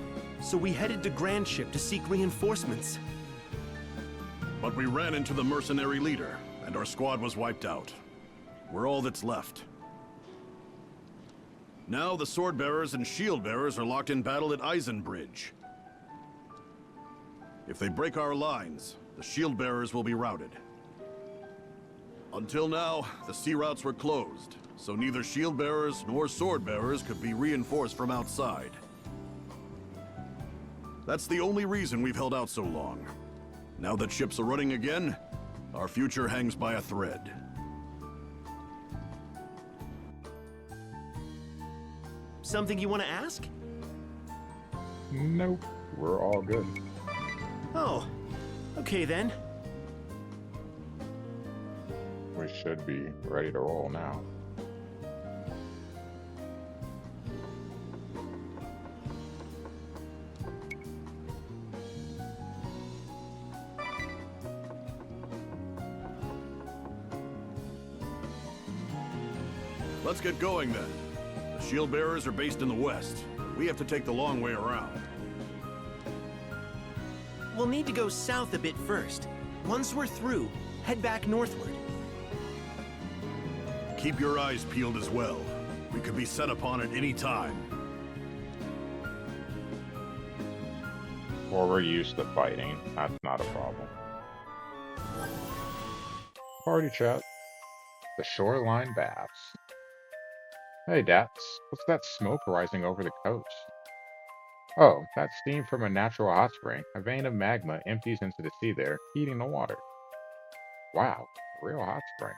so we headed to Grandship to seek reinforcements. But we ran into the mercenary leader, and our squad was wiped out. We're all that's left. Now the sword bearers and shield bearers are locked in battle at Eisenbridge. If they break our lines, the shield bearers will be routed. Until now, the sea routes were closed, so neither shield bearers nor sword bearers could be reinforced from outside. That's the only reason we've held out so long. Now that ships are running again, our future hangs by a thread. Something you want to ask? Nope, we're all good. Oh, okay then. We should be ready to roll now. Let's get going then. The shield bearers are based in the west. We have to take the long way around. We'll need to go south a bit first. Once we're through, head back northward. Keep your eyes peeled as well. We could be set upon at any time. Or we're used to fighting. That's not a problem. Party chat. The shoreline baths. Hey, Dats. What's that smoke rising over the coast? Oh, that's steam from a natural hot spring. A vein of magma empties into the sea there, heating the water. Wow, a real hot spring.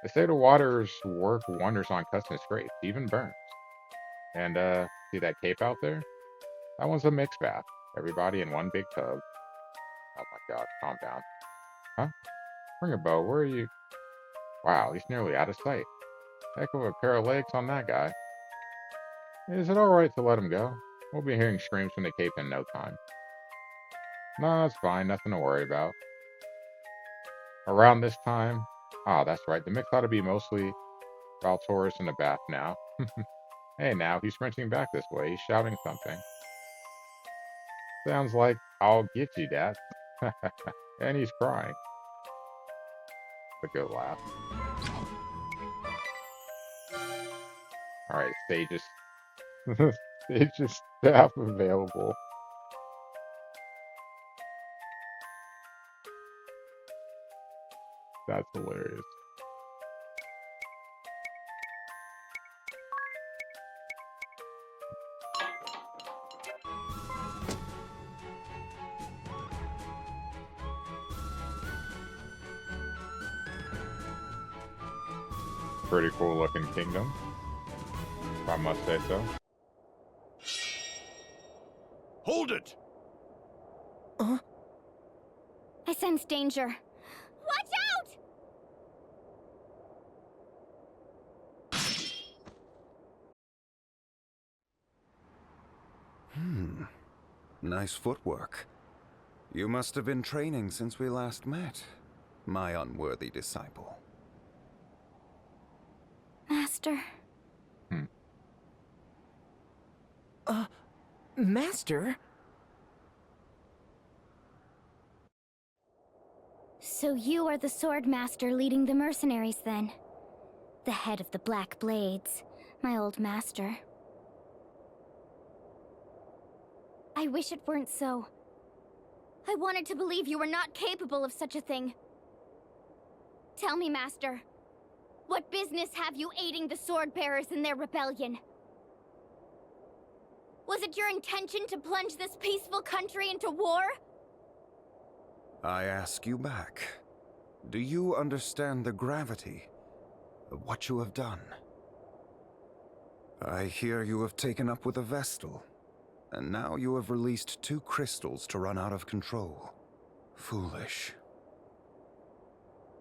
They say the waters work wonders on cuts and scrapes, even burns. And, see that cape out there? That one's a mixed bath. Everybody in one big tub. Oh my god, calm down. Huh? Bring a bow, where are you? Wow, he's nearly out of sight. Heck of a pair of legs on that guy. Is it alright to let him go? We'll be hearing screams from the cape in no time. No, it's fine, nothing to worry about. Around this time, that's right, the mix ought to be mostly Valtoris in the bath now. Hey now, he's sprinting back this way, he's shouting something. Sounds like, I'll get you, Dad. And he's crying. A good laugh. Alright, stages. Stages staff available. That's hilarious. Pretty cool looking kingdom, if I must say so. Hold it! I sense danger. Watch out! Nice footwork. You must have been training since we last met, my unworthy disciple. Master. Master? So you are the sword master leading the mercenaries then? The head of the Black Blades, my old master. I wish it weren't so. I wanted to believe you were not capable of such a thing. Tell me, Master, what business have you aiding the sword bearers in their rebellion? Was it your intention to plunge this peaceful country into war? I ask you back. Do you understand the gravity of what you have done? I hear you have taken up with a Vestal, and now you have released 2 crystals to run out of control. Foolish.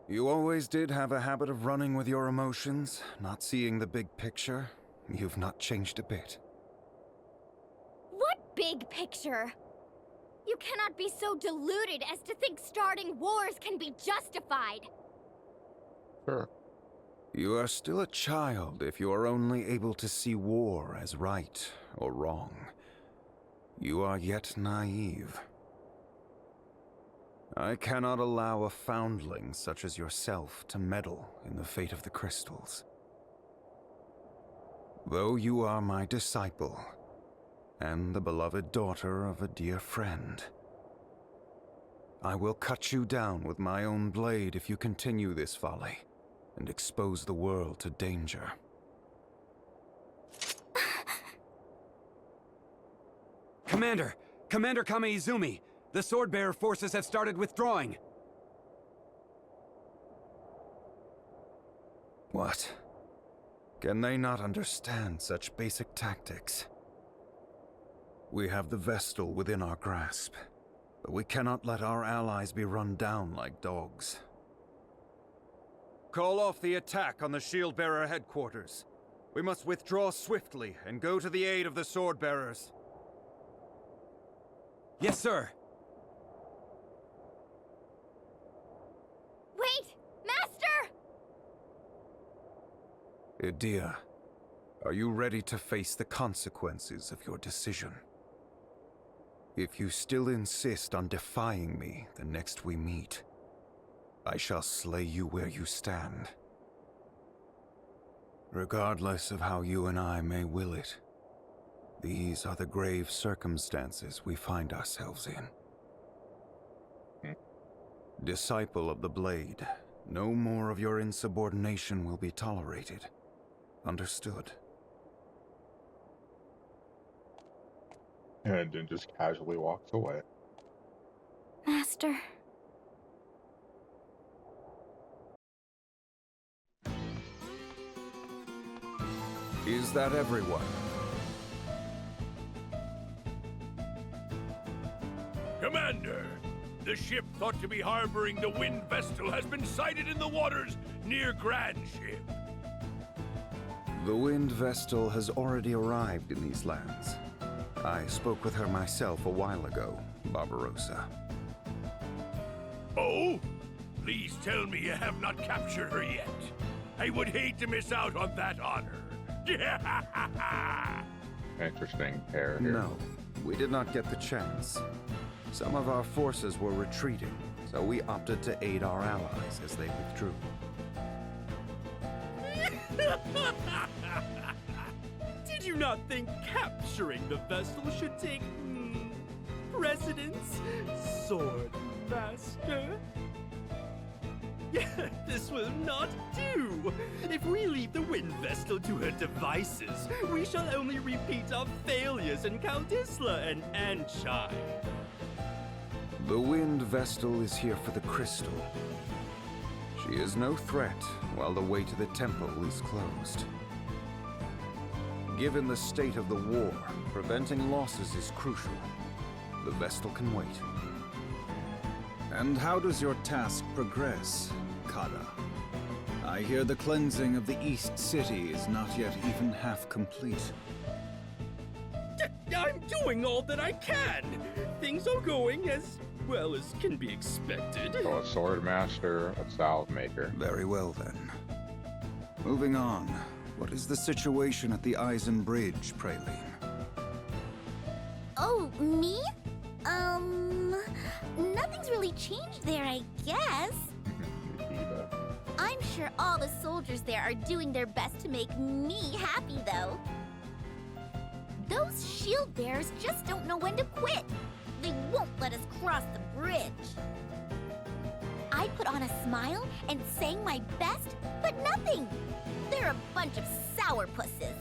You always did have a habit of running with your emotions, not seeing the big picture. You've not changed a bit. What big picture? You cannot be so deluded as to think starting wars can be justified. Sure. You are still a child if you are only able to see war as right or wrong. You are yet naive. I cannot allow a foundling such as yourself to meddle in the fate of the crystals. Though you are my disciple, and the beloved daughter of a dear friend, I will cut you down with my own blade if you continue this folly and expose the world to danger. Commander! Commander Kamaizumi! The Swordbearer forces have started withdrawing! What? Can they not understand such basic tactics? We have the Vestal within our grasp, but we cannot let our allies be run down like dogs. Call off the attack on the Shieldbearer headquarters. We must withdraw swiftly and go to the aid of the Swordbearers. Yes, sir. Wait! Master! Idia, are you ready to face the consequences of your decision? If you still insist on defying me the next we meet, I shall slay you where you stand. Regardless of how you and I may will it, these are the grave circumstances we find ourselves in. Disciple of the Blade, no more of your insubordination will be tolerated. Understood? And then just casually walks away. Master. Is that everyone? Commander! The ship thought to be harboring the Wind Vestal has been sighted in the waters near Grand Ship. The Wind Vestal has already arrived in these lands. I spoke with her myself a while ago, Barbarossa. Oh? Please tell me you have not captured her yet. I would hate to miss out on that honor. Interesting pair here. No, we did not get the chance. Some of our forces were retreating, so we opted to aid our allies as they withdrew. Did you not think capturing the Vestal should take precedence, Sword Master? This will not do! If we leave the Wind Vestal to her devices, we shall only repeat our failures in Kaldisla and Anshai. The Wind Vestal is here for the crystal. She is no threat while the way to the temple is closed. Given the state of the war, preventing losses is crucial. The Vestal can wait. And how does your task progress, Kada? I hear the cleansing of the East City is not yet even half complete. I'm doing all that I can! Things are going as well as can be expected. So a sword master, a salve maker. Very well then. Moving on. What is the situation at the Eisen Bridge, Praline? Oh, me? Nothing's really changed there, I guess. I'm sure all the soldiers there are doing their best to make me happy, though. Those shield bearers just don't know when to quit. They won't let us cross the bridge. I put on a smile and sang my best, but nothing. They're a bunch of sourpusses.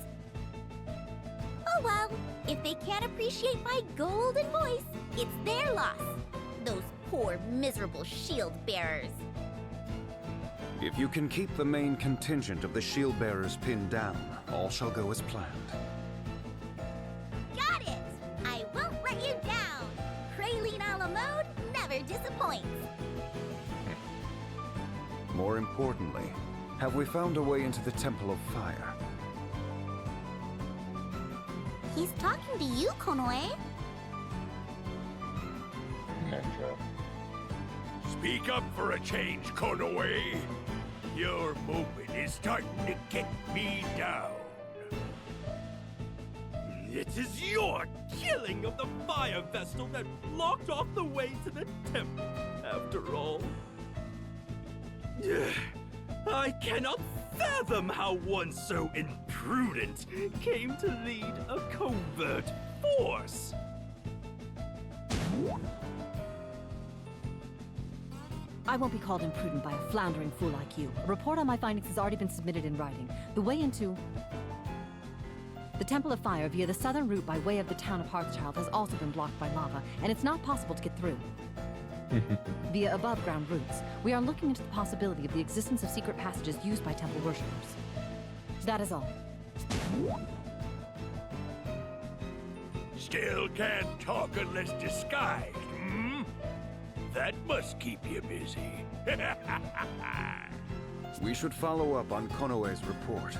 Oh well, if they can't appreciate my golden voice, it's their loss. Those poor, miserable shield bearers. If you can keep the main contingent of the shield bearers pinned down, all shall go as planned. Got it! I won't let you down. Praline a la mode never disappoints. More importantly, have we found a way into the Temple of Fire? He's talking to you, Konoe. Ninja. Speak up for a change, Konoe. Your movement is starting to get me down. It is your killing of the Fire Vestal that blocked off the way to the temple, after all. I cannot fathom how one so imprudent came to lead a covert force. I won't be called imprudent by a floundering fool like you. A report on my findings has already been submitted in writing. The way into the Temple of Fire via the southern route by way of the town of Hearthchild has also been blocked by lava, and it's not possible to get through. Via above-ground routes, we are looking into the possibility of the existence of secret passages used by temple worshippers. That is all. Still can't talk unless disguised, hmm? That must keep you busy. We should follow up on Konoe's report.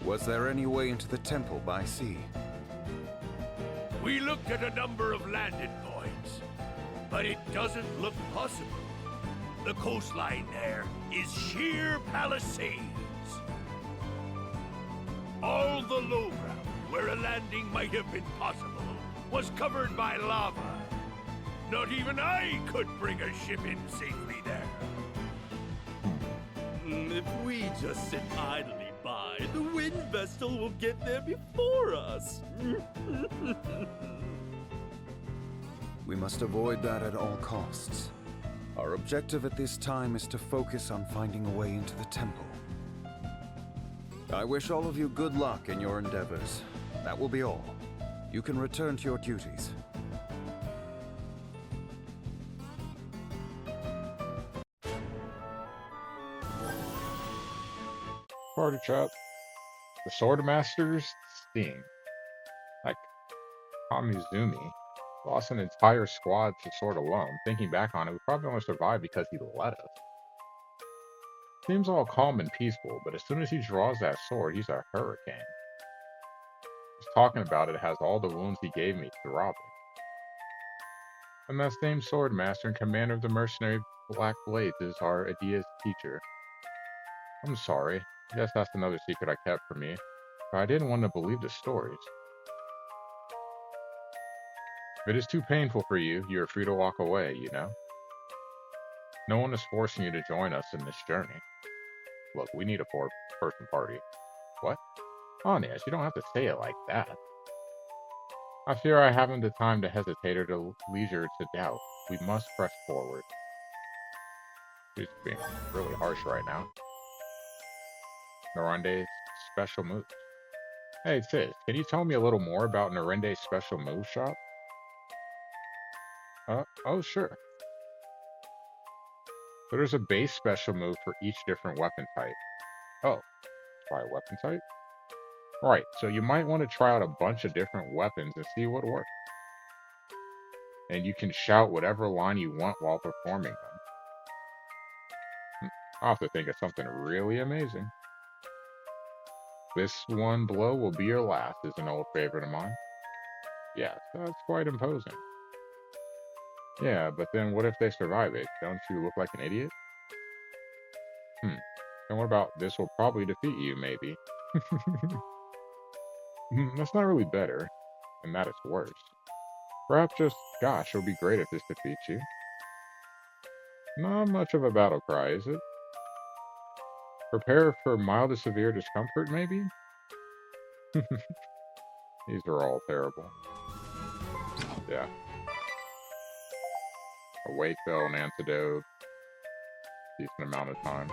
Was there any way into the temple by sea? We looked at a number of landing points, but it doesn't look possible. The coastline there is sheer palisades. All the low ground where a landing might have been possible was covered by lava. Not even I could bring a ship in safely there. If we just sit idly by, the wind vessel will get there before us. We must avoid that at all costs. Our objective at this time is to focus on finding a way into the temple. I wish all of you good luck in your endeavors. That will be all. You can return to your duties. Party chat. The Sword Master's Sting. Like, Kamizumi lost an entire squad to Sword alone. Thinking back on it, we probably only survived because he let us. Seems all calm and peaceful, but as soon as he draws that sword, he's a hurricane. Just talking about it has all the wounds he gave me throbbing. And that same Sword Master and commander of the mercenary Black Blades is our Adia's teacher. I'm sorry. I guess that's another secret I kept from you. But I didn't want to believe the stories. If it is too painful for you, you are free to walk away, you know? No one is forcing you to join us in this journey. Look, we need a four-person party. What? Anya, you don't have to say it like that. I fear I haven't the time to hesitate or the leisure to doubt. We must press forward. She's being really harsh right now. Narende's special moves. Hey sis, can you tell me a little more about Narende's special move shop? Oh sure. So there's a base special move for each different weapon type. Oh, try a weapon type? Right, so you might want to try out a bunch of different weapons and see what works. And you can shout whatever line you want while performing them. I'll have to think of something really amazing. This one blow will be your last is an old favorite of mine. Yes, that's quite imposing. Yeah, but then what if they survive it? Don't you look like an idiot? And what about this will probably defeat you, maybe? That's not really better, and that is worse. Perhaps just, gosh, it would be great if this defeats you. Not much of a battle cry, is it? Prepare for mild to severe discomfort, maybe? These are all terrible. Yeah. A weight belt, an antidote. Decent amount of time.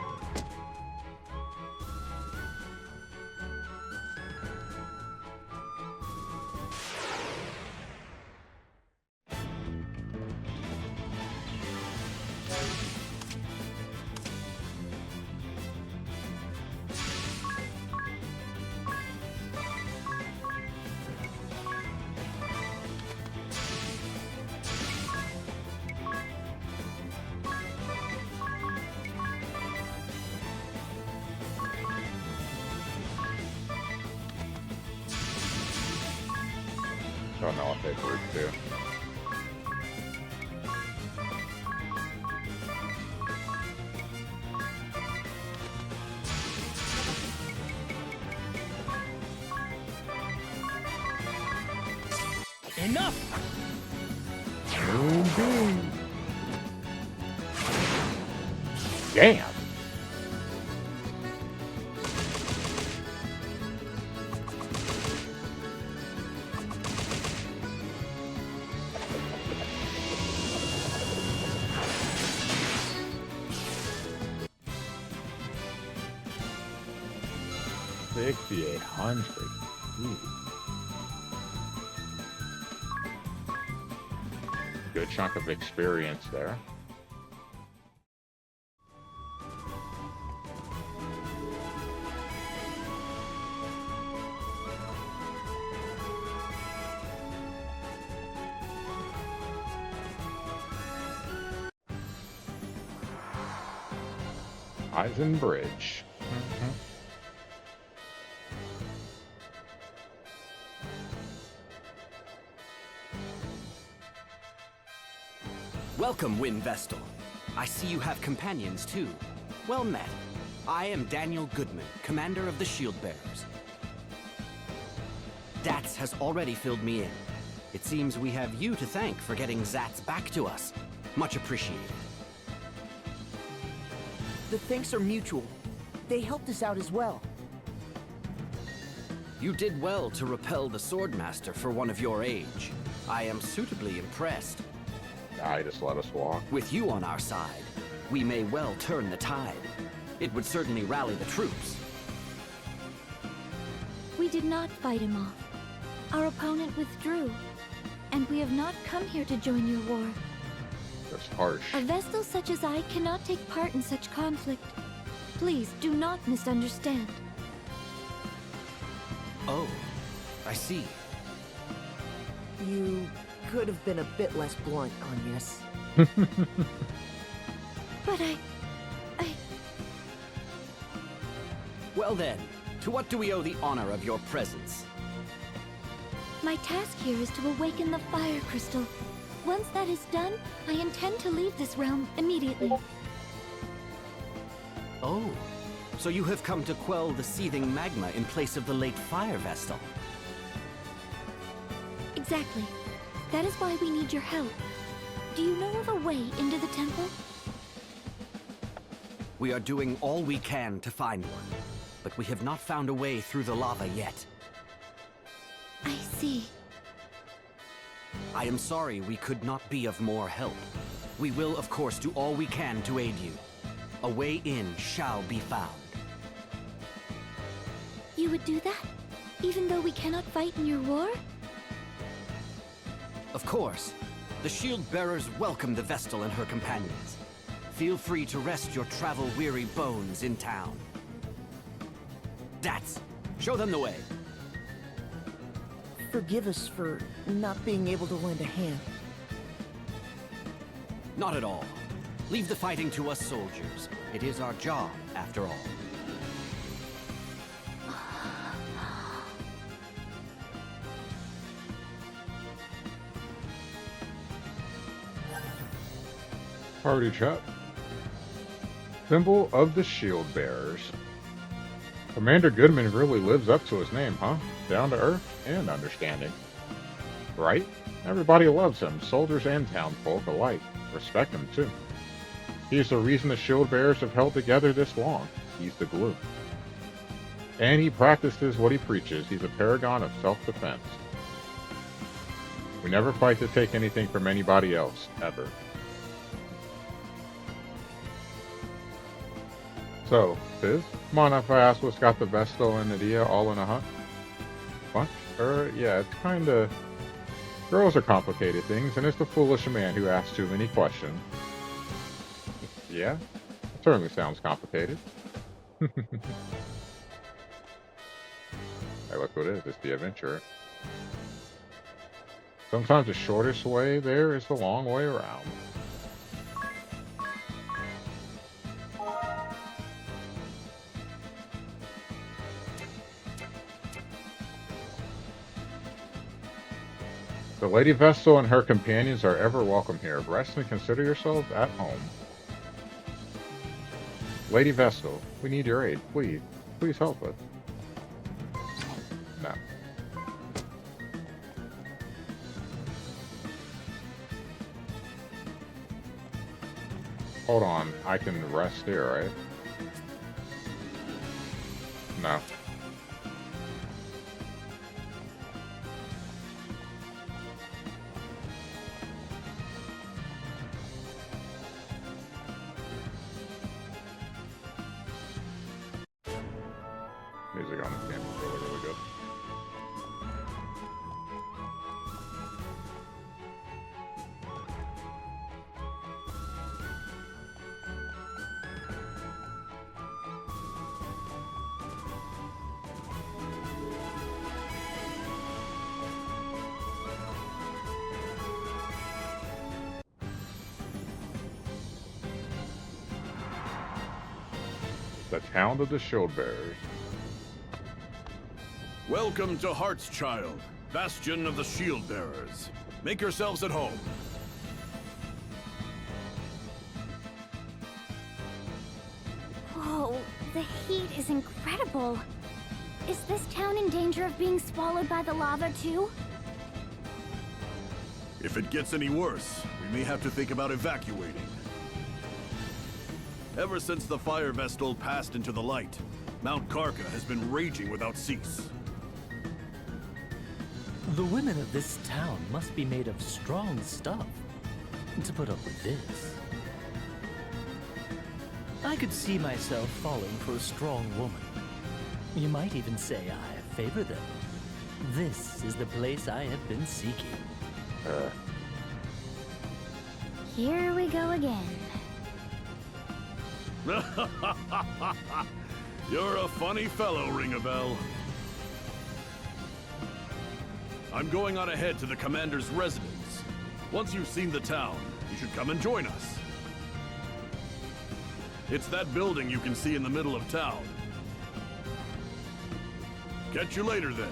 Don't know if they've worked too. Enough! Damn! $6,800. Good chunk of experience there. Eisen Bridge. Welcome, Wind Vestal. I see you have companions, too. Well met. I am Daniel Goodman, commander of the Shield Bearers. Dats has already filled me in. It seems we have you to thank for getting Zats back to us. Much appreciated. The thanks are mutual. They helped us out as well. You did well to repel the Swordmaster for one of your age. I am suitably impressed. I just let us walk. With you on our side, we may well turn the tide. It would certainly rally the troops. We did not fight him off. Our opponent withdrew, and we have not come here to join your war. That's harsh. A Vestal such as I cannot take part in such conflict. Please do not misunderstand. Oh, I see. You could have been a bit less blunt, Agnes. But I... Well then, to what do we owe the honor of your presence? My task here is to awaken the fire crystal. Once that is done, I intend to leave this realm immediately. Oh, so you have come to quell the seething magma in place of the late Fire Vestal. Exactly. That is why we need your help. Do you know of a way into the temple? We are doing all we can to find one, but we have not found a way through the lava yet. I see. I am sorry we could not be of more help. We will, of course, do all we can to aid you. A way in shall be found. You would do that? Even though we cannot fight in your war? Of course. The Shield Bearers welcome the Vestal and her companions. Feel free to rest your travel-weary bones in town. Dats, show them the way. Forgive us for not being able to lend a hand. Not at all. Leave the fighting to us soldiers. It is our job, after all. Party chat. Symbol of the Shield Bearers. Commander Goodman really lives up to his name, huh? Down to earth and understanding. Right? Everybody loves him, soldiers and townfolk alike. Respect him, too. He's the reason the Shield Bearers have held together this long. He's the glue. And he practices what he preaches. He's a paragon of self-defense. We never fight to take anything from anybody else, ever. So, Fizz, mind if I ask what's got the Vestal and Nadia all in a hunt? What? Yeah, it's kinda... Girls are complicated things, and it's the foolish man who asks too many questions. Yeah? It certainly sounds complicated. Hey, look what it is. It's the adventure. Sometimes the shortest way there is the long way around. The Lady Vestal and her companions are ever welcome here. Rest and consider yourselves at home. Lady Vestal, we need your aid. Please. Please help us. No. Hold on. I can rest here, right? No. Music on this game is really, really good. the town of the Shield Bearers. Welcome to Heartschild, bastion of the Shield Bearers. Make yourselves at home. Whoa, the heat is incredible. Is this town in danger of being swallowed by the lava too? If it gets any worse, we may have to think about evacuating. Ever since the Fire Vestal passed into the light, Mount Karka has been raging without cease. The women of this town must be made of strong stuff to put up with this. I could see myself falling for a strong woman. You might even say I favor them. This is the place I have been seeking. Here we go again. You're a funny fellow, Ring-a-Bell. I'm going on ahead to the commander's residence. Once you've seen the town, you should come and join us. It's that building you can see in the middle of town. Catch you later, then.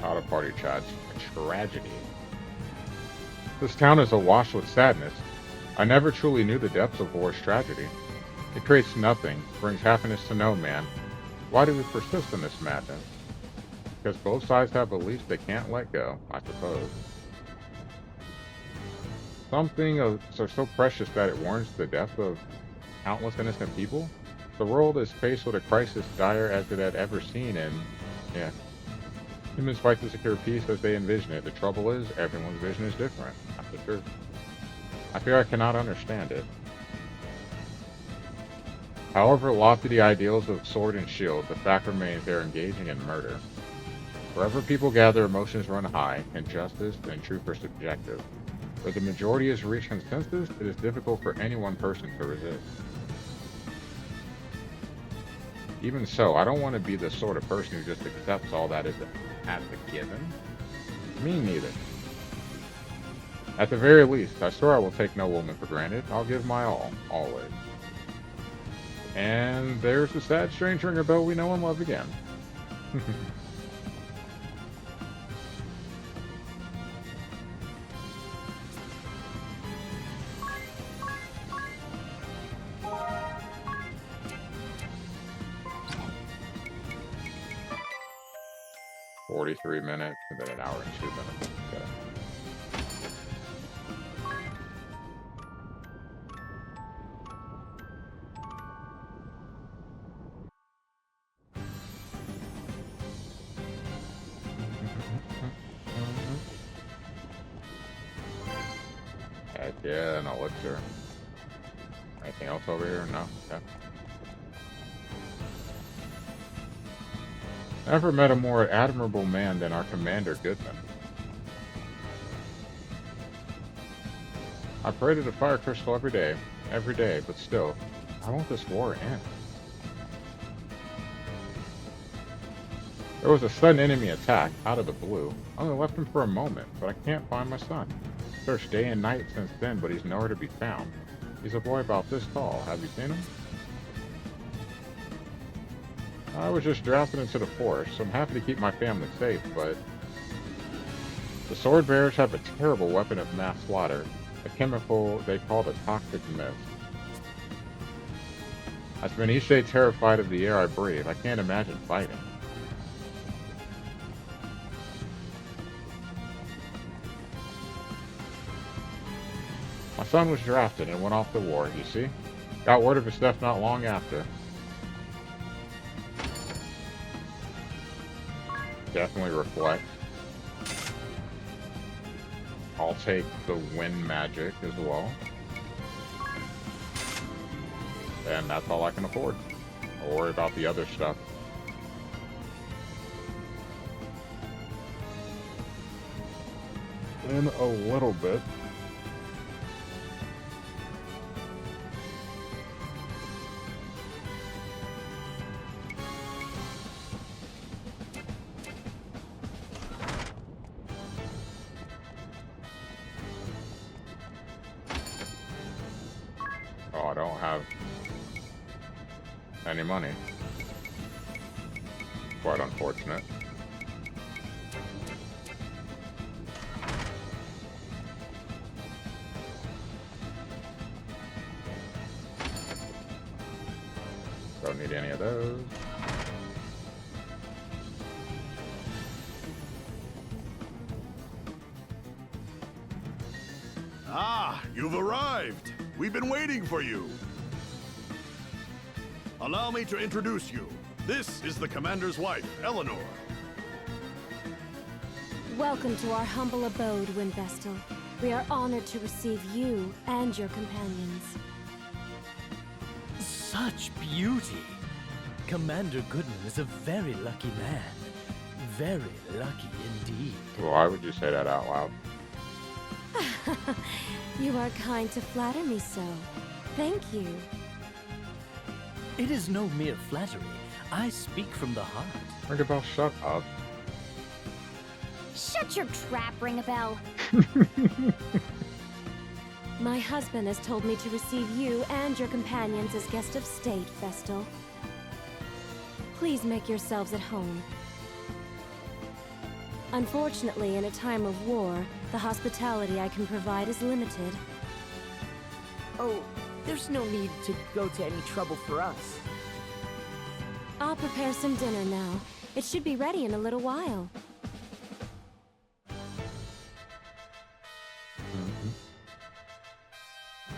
Out of party chats. A tragedy. This town is awash with sadness. I never truly knew the depths of war's tragedy. It creates nothing, brings happiness to no man. Why do we persist in this madness? Because both sides have beliefs they can't let go, I suppose. Something are so precious that it warrants the death of countless innocent people? The world is faced with a crisis dire as it had ever seen, and yeah. Humans fight to secure peace as they envision it. The trouble is, everyone's vision is different. That's the truth. I fear I cannot understand it. However lofty the ideals of sword and shield, the fact remains they are engaging in murder. Wherever people gather, emotions run high, and justice and truth are subjective. Where the majority has reached consensus, it is difficult for any one person to resist. Even so, I don't want to be the sort of person who just accepts all that as a given. Me neither. At the very least, I swear I will take no woman for granted. I'll give my all, always. And there's the sad, strange Ring-a-Bell we know and love again. 43 minutes, and then an hour and 2 minutes. Okay. Heck yeah, an elixir. Anything else over here? No? Okay. Never met a more admirable man than our Commander Goodman. I pray to the Fire Crystal every day, but still, I want this war to end. There was a sudden enemy attack, out of the blue. I only left him for a moment, but I can't find my son. Searched day and night since then, but he's nowhere to be found. He's a boy about this tall. Have you seen him? I was just drafted into the force, so I'm happy to keep my family safe, but the sword bearers have a terrible weapon of mass slaughter, a chemical they call the toxic mist. I spend each day terrified of the air I breathe. I can't imagine fighting. My son was drafted and went off to war, you see? Got word of his death not long after. Definitely reflect. I'll take the wind magic as well. And that's all I can afford. I'll worry about the other stuff. In a little bit. any money. Quite unfortunate. Don't need any of those. Ah, you've arrived. We've been waiting for you. Allow me to introduce you. This is the Commander's wife, Eleanor. Welcome to our humble abode, Windvestal. We are honored to receive you and your companions. Such beauty! Commander Goodman is a very lucky man. Very lucky indeed. Why would you say that out loud? You are kind to flatter me so. Thank you. It is no mere flattery. I speak from the heart. Ringabell, shut up. Shut your trap, Ringabell. My husband has told me to receive you and your companions as guests of state, Vestal. Please make yourselves at home. Unfortunately, in a time of war, the hospitality I can provide is limited. Oh, there's no need to go to any trouble for us. I'll prepare some dinner now. It should be ready in a little while.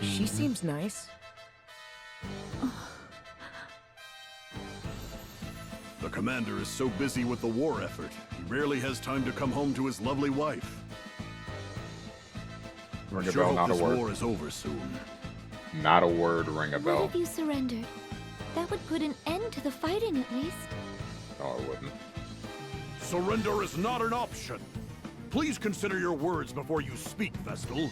She seems nice. The Commander is so busy with the war effort, he rarely has time to come home to his lovely wife. I Ring a sure bell, hope not a this word. war is over soon. Not a word, ring a What bell. if you surrendered? That would put an end to the fighting, at least. No, it wouldn't. Surrender is not an option. Please consider your words before you speak, Vestal.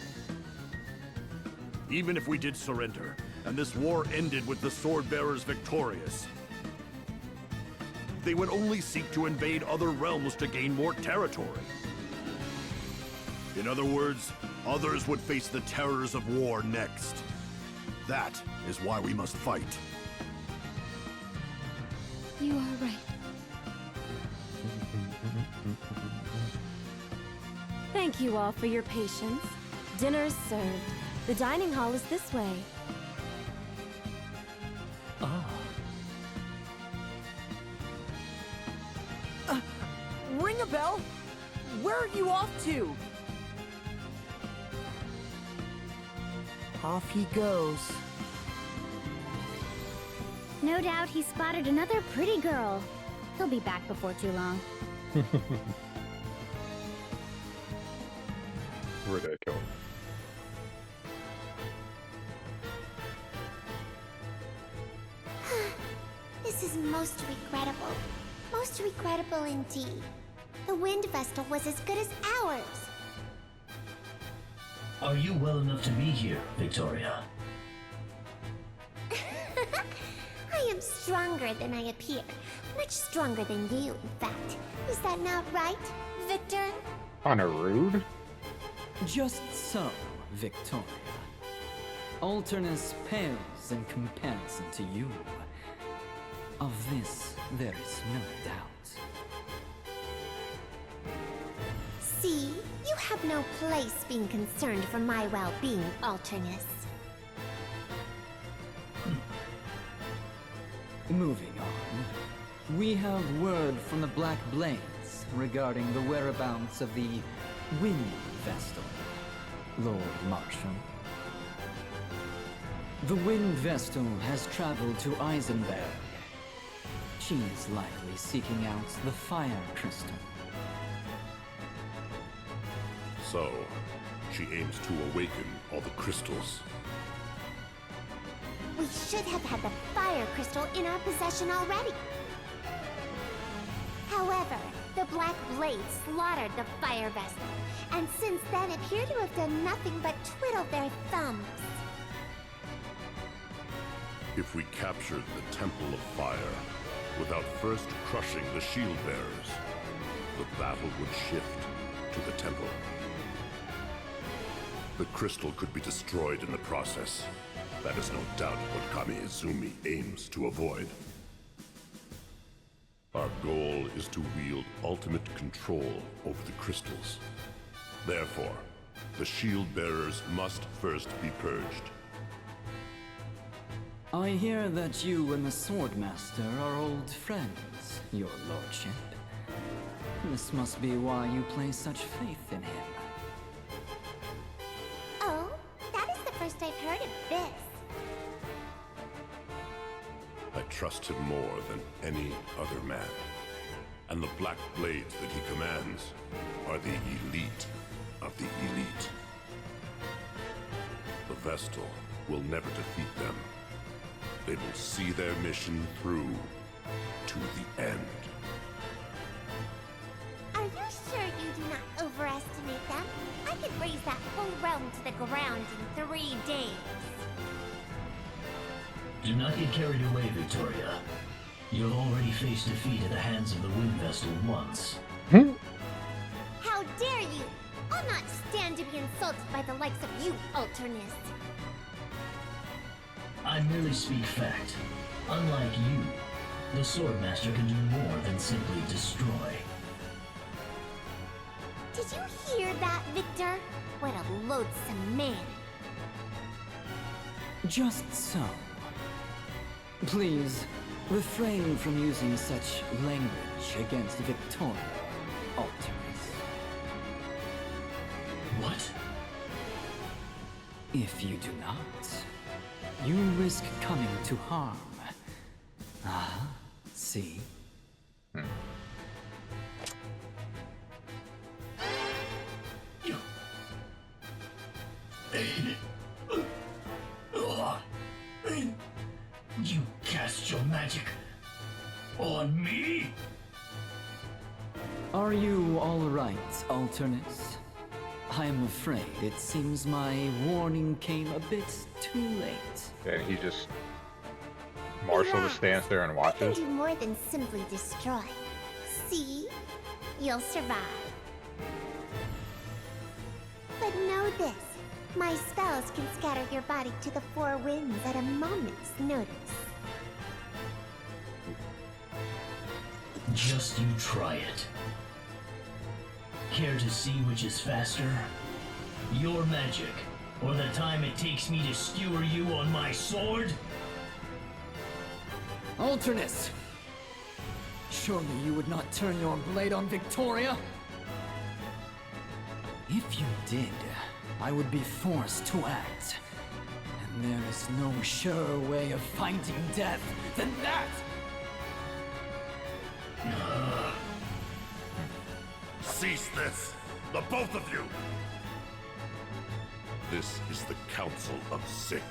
Even if we did surrender, and this war ended with the Swordbearers victorious, they would only seek to invade other realms to gain more territory. In other words, others would face the terrors of war next. That is why we must fight. You are right. Thank you all for your patience. Dinner is served. The dining hall is this way. Ah. Ring a bell? Where are you off to? Off he goes. No doubt he spotted another pretty girl. He'll be back before too long. Ridiculous. This is most regrettable. Most regrettable indeed. The Wind Vestal was as good as ours. Are you well enough to be here, Victoria? I am stronger than I appear. Much stronger than you, in fact. Is that not right, Victor? Kinda rude. Just so, Victoria. Alternus pales in comparison to you. Of this, there is no doubt. See, you have no place being concerned for my well-being, Alternus. Moving on. We have word from the Black Blades regarding the whereabouts of the Wind Vestal, Lord Marshal. The Wind Vestal has traveled to Eisenberg. She is likely seeking out the Fire Crystal. So, she aims to awaken all the crystals. We should have had the Fire Crystal in our possession already. However, the Black Blades slaughtered the Fire Vestal, and since then appear to have done nothing but twiddle their thumbs. If we captured the Temple of Fire, without first crushing the Shield Bearers, the battle would shift to the Temple. The crystal could be destroyed in the process, That is no doubt what Kami Izumi aims to avoid. Our goal is to wield ultimate control over the crystals. Therefore, the shield bearers must first be purged. I hear that you and the Swordmaster are old friends, your lordship. This must be why you place such faith in him. Oh, that is the first I've heard of this. I trust him more than any other man. And the black blades that he commands are the elite of the elite. The Vestal will never defeat them. They will see their mission through to the end. Are you sure you do not overestimate them? I could raise that whole realm to the ground in 3 days. Do not get carried away, Victoria. You have already faced defeat at the hands of the Wind Vestal once. How dare you! I'll not stand to be insulted by the likes of you, Alternus. I merely speak fact. Unlike you, the Swordmaster can do more than simply destroy. Did you hear that, Victor? What a loathsome man. Just so. Please, refrain from using such language against Victoria, Alternus. What? If you do not, you risk coming to harm. Ah, see? You cast your magic on me? Are you all right, Alternus? I am afraid it seems my warning came a bit too late. And he just... Marshall just stands there and I watches. can do more than simply destroy. See? You'll survive. But know this. My spells can scatter your body to the 4 winds at a moment's notice. Just you try it. Care to see which is faster? Your magic, or the time it takes me to skewer you on my sword? Alternus! Surely you would not turn your blade on Victoria? If you did, I would be forced to act. And there is no surer way of finding death than that! Cease this! The both of you! This is the Council of 6.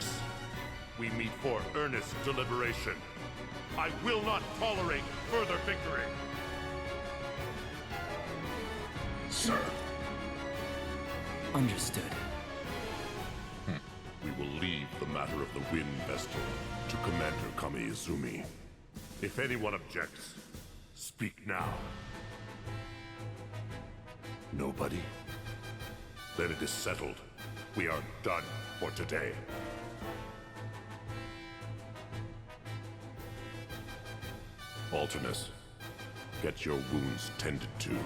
We meet for earnest deliberation. I will not tolerate further victory. Sir. Understood. We will leave the matter of the Wind Vestal to Commander Kami Izumi. If anyone objects, speak now. Nobody? Then it is settled. We are done for today. Alternus, get your wounds tended to.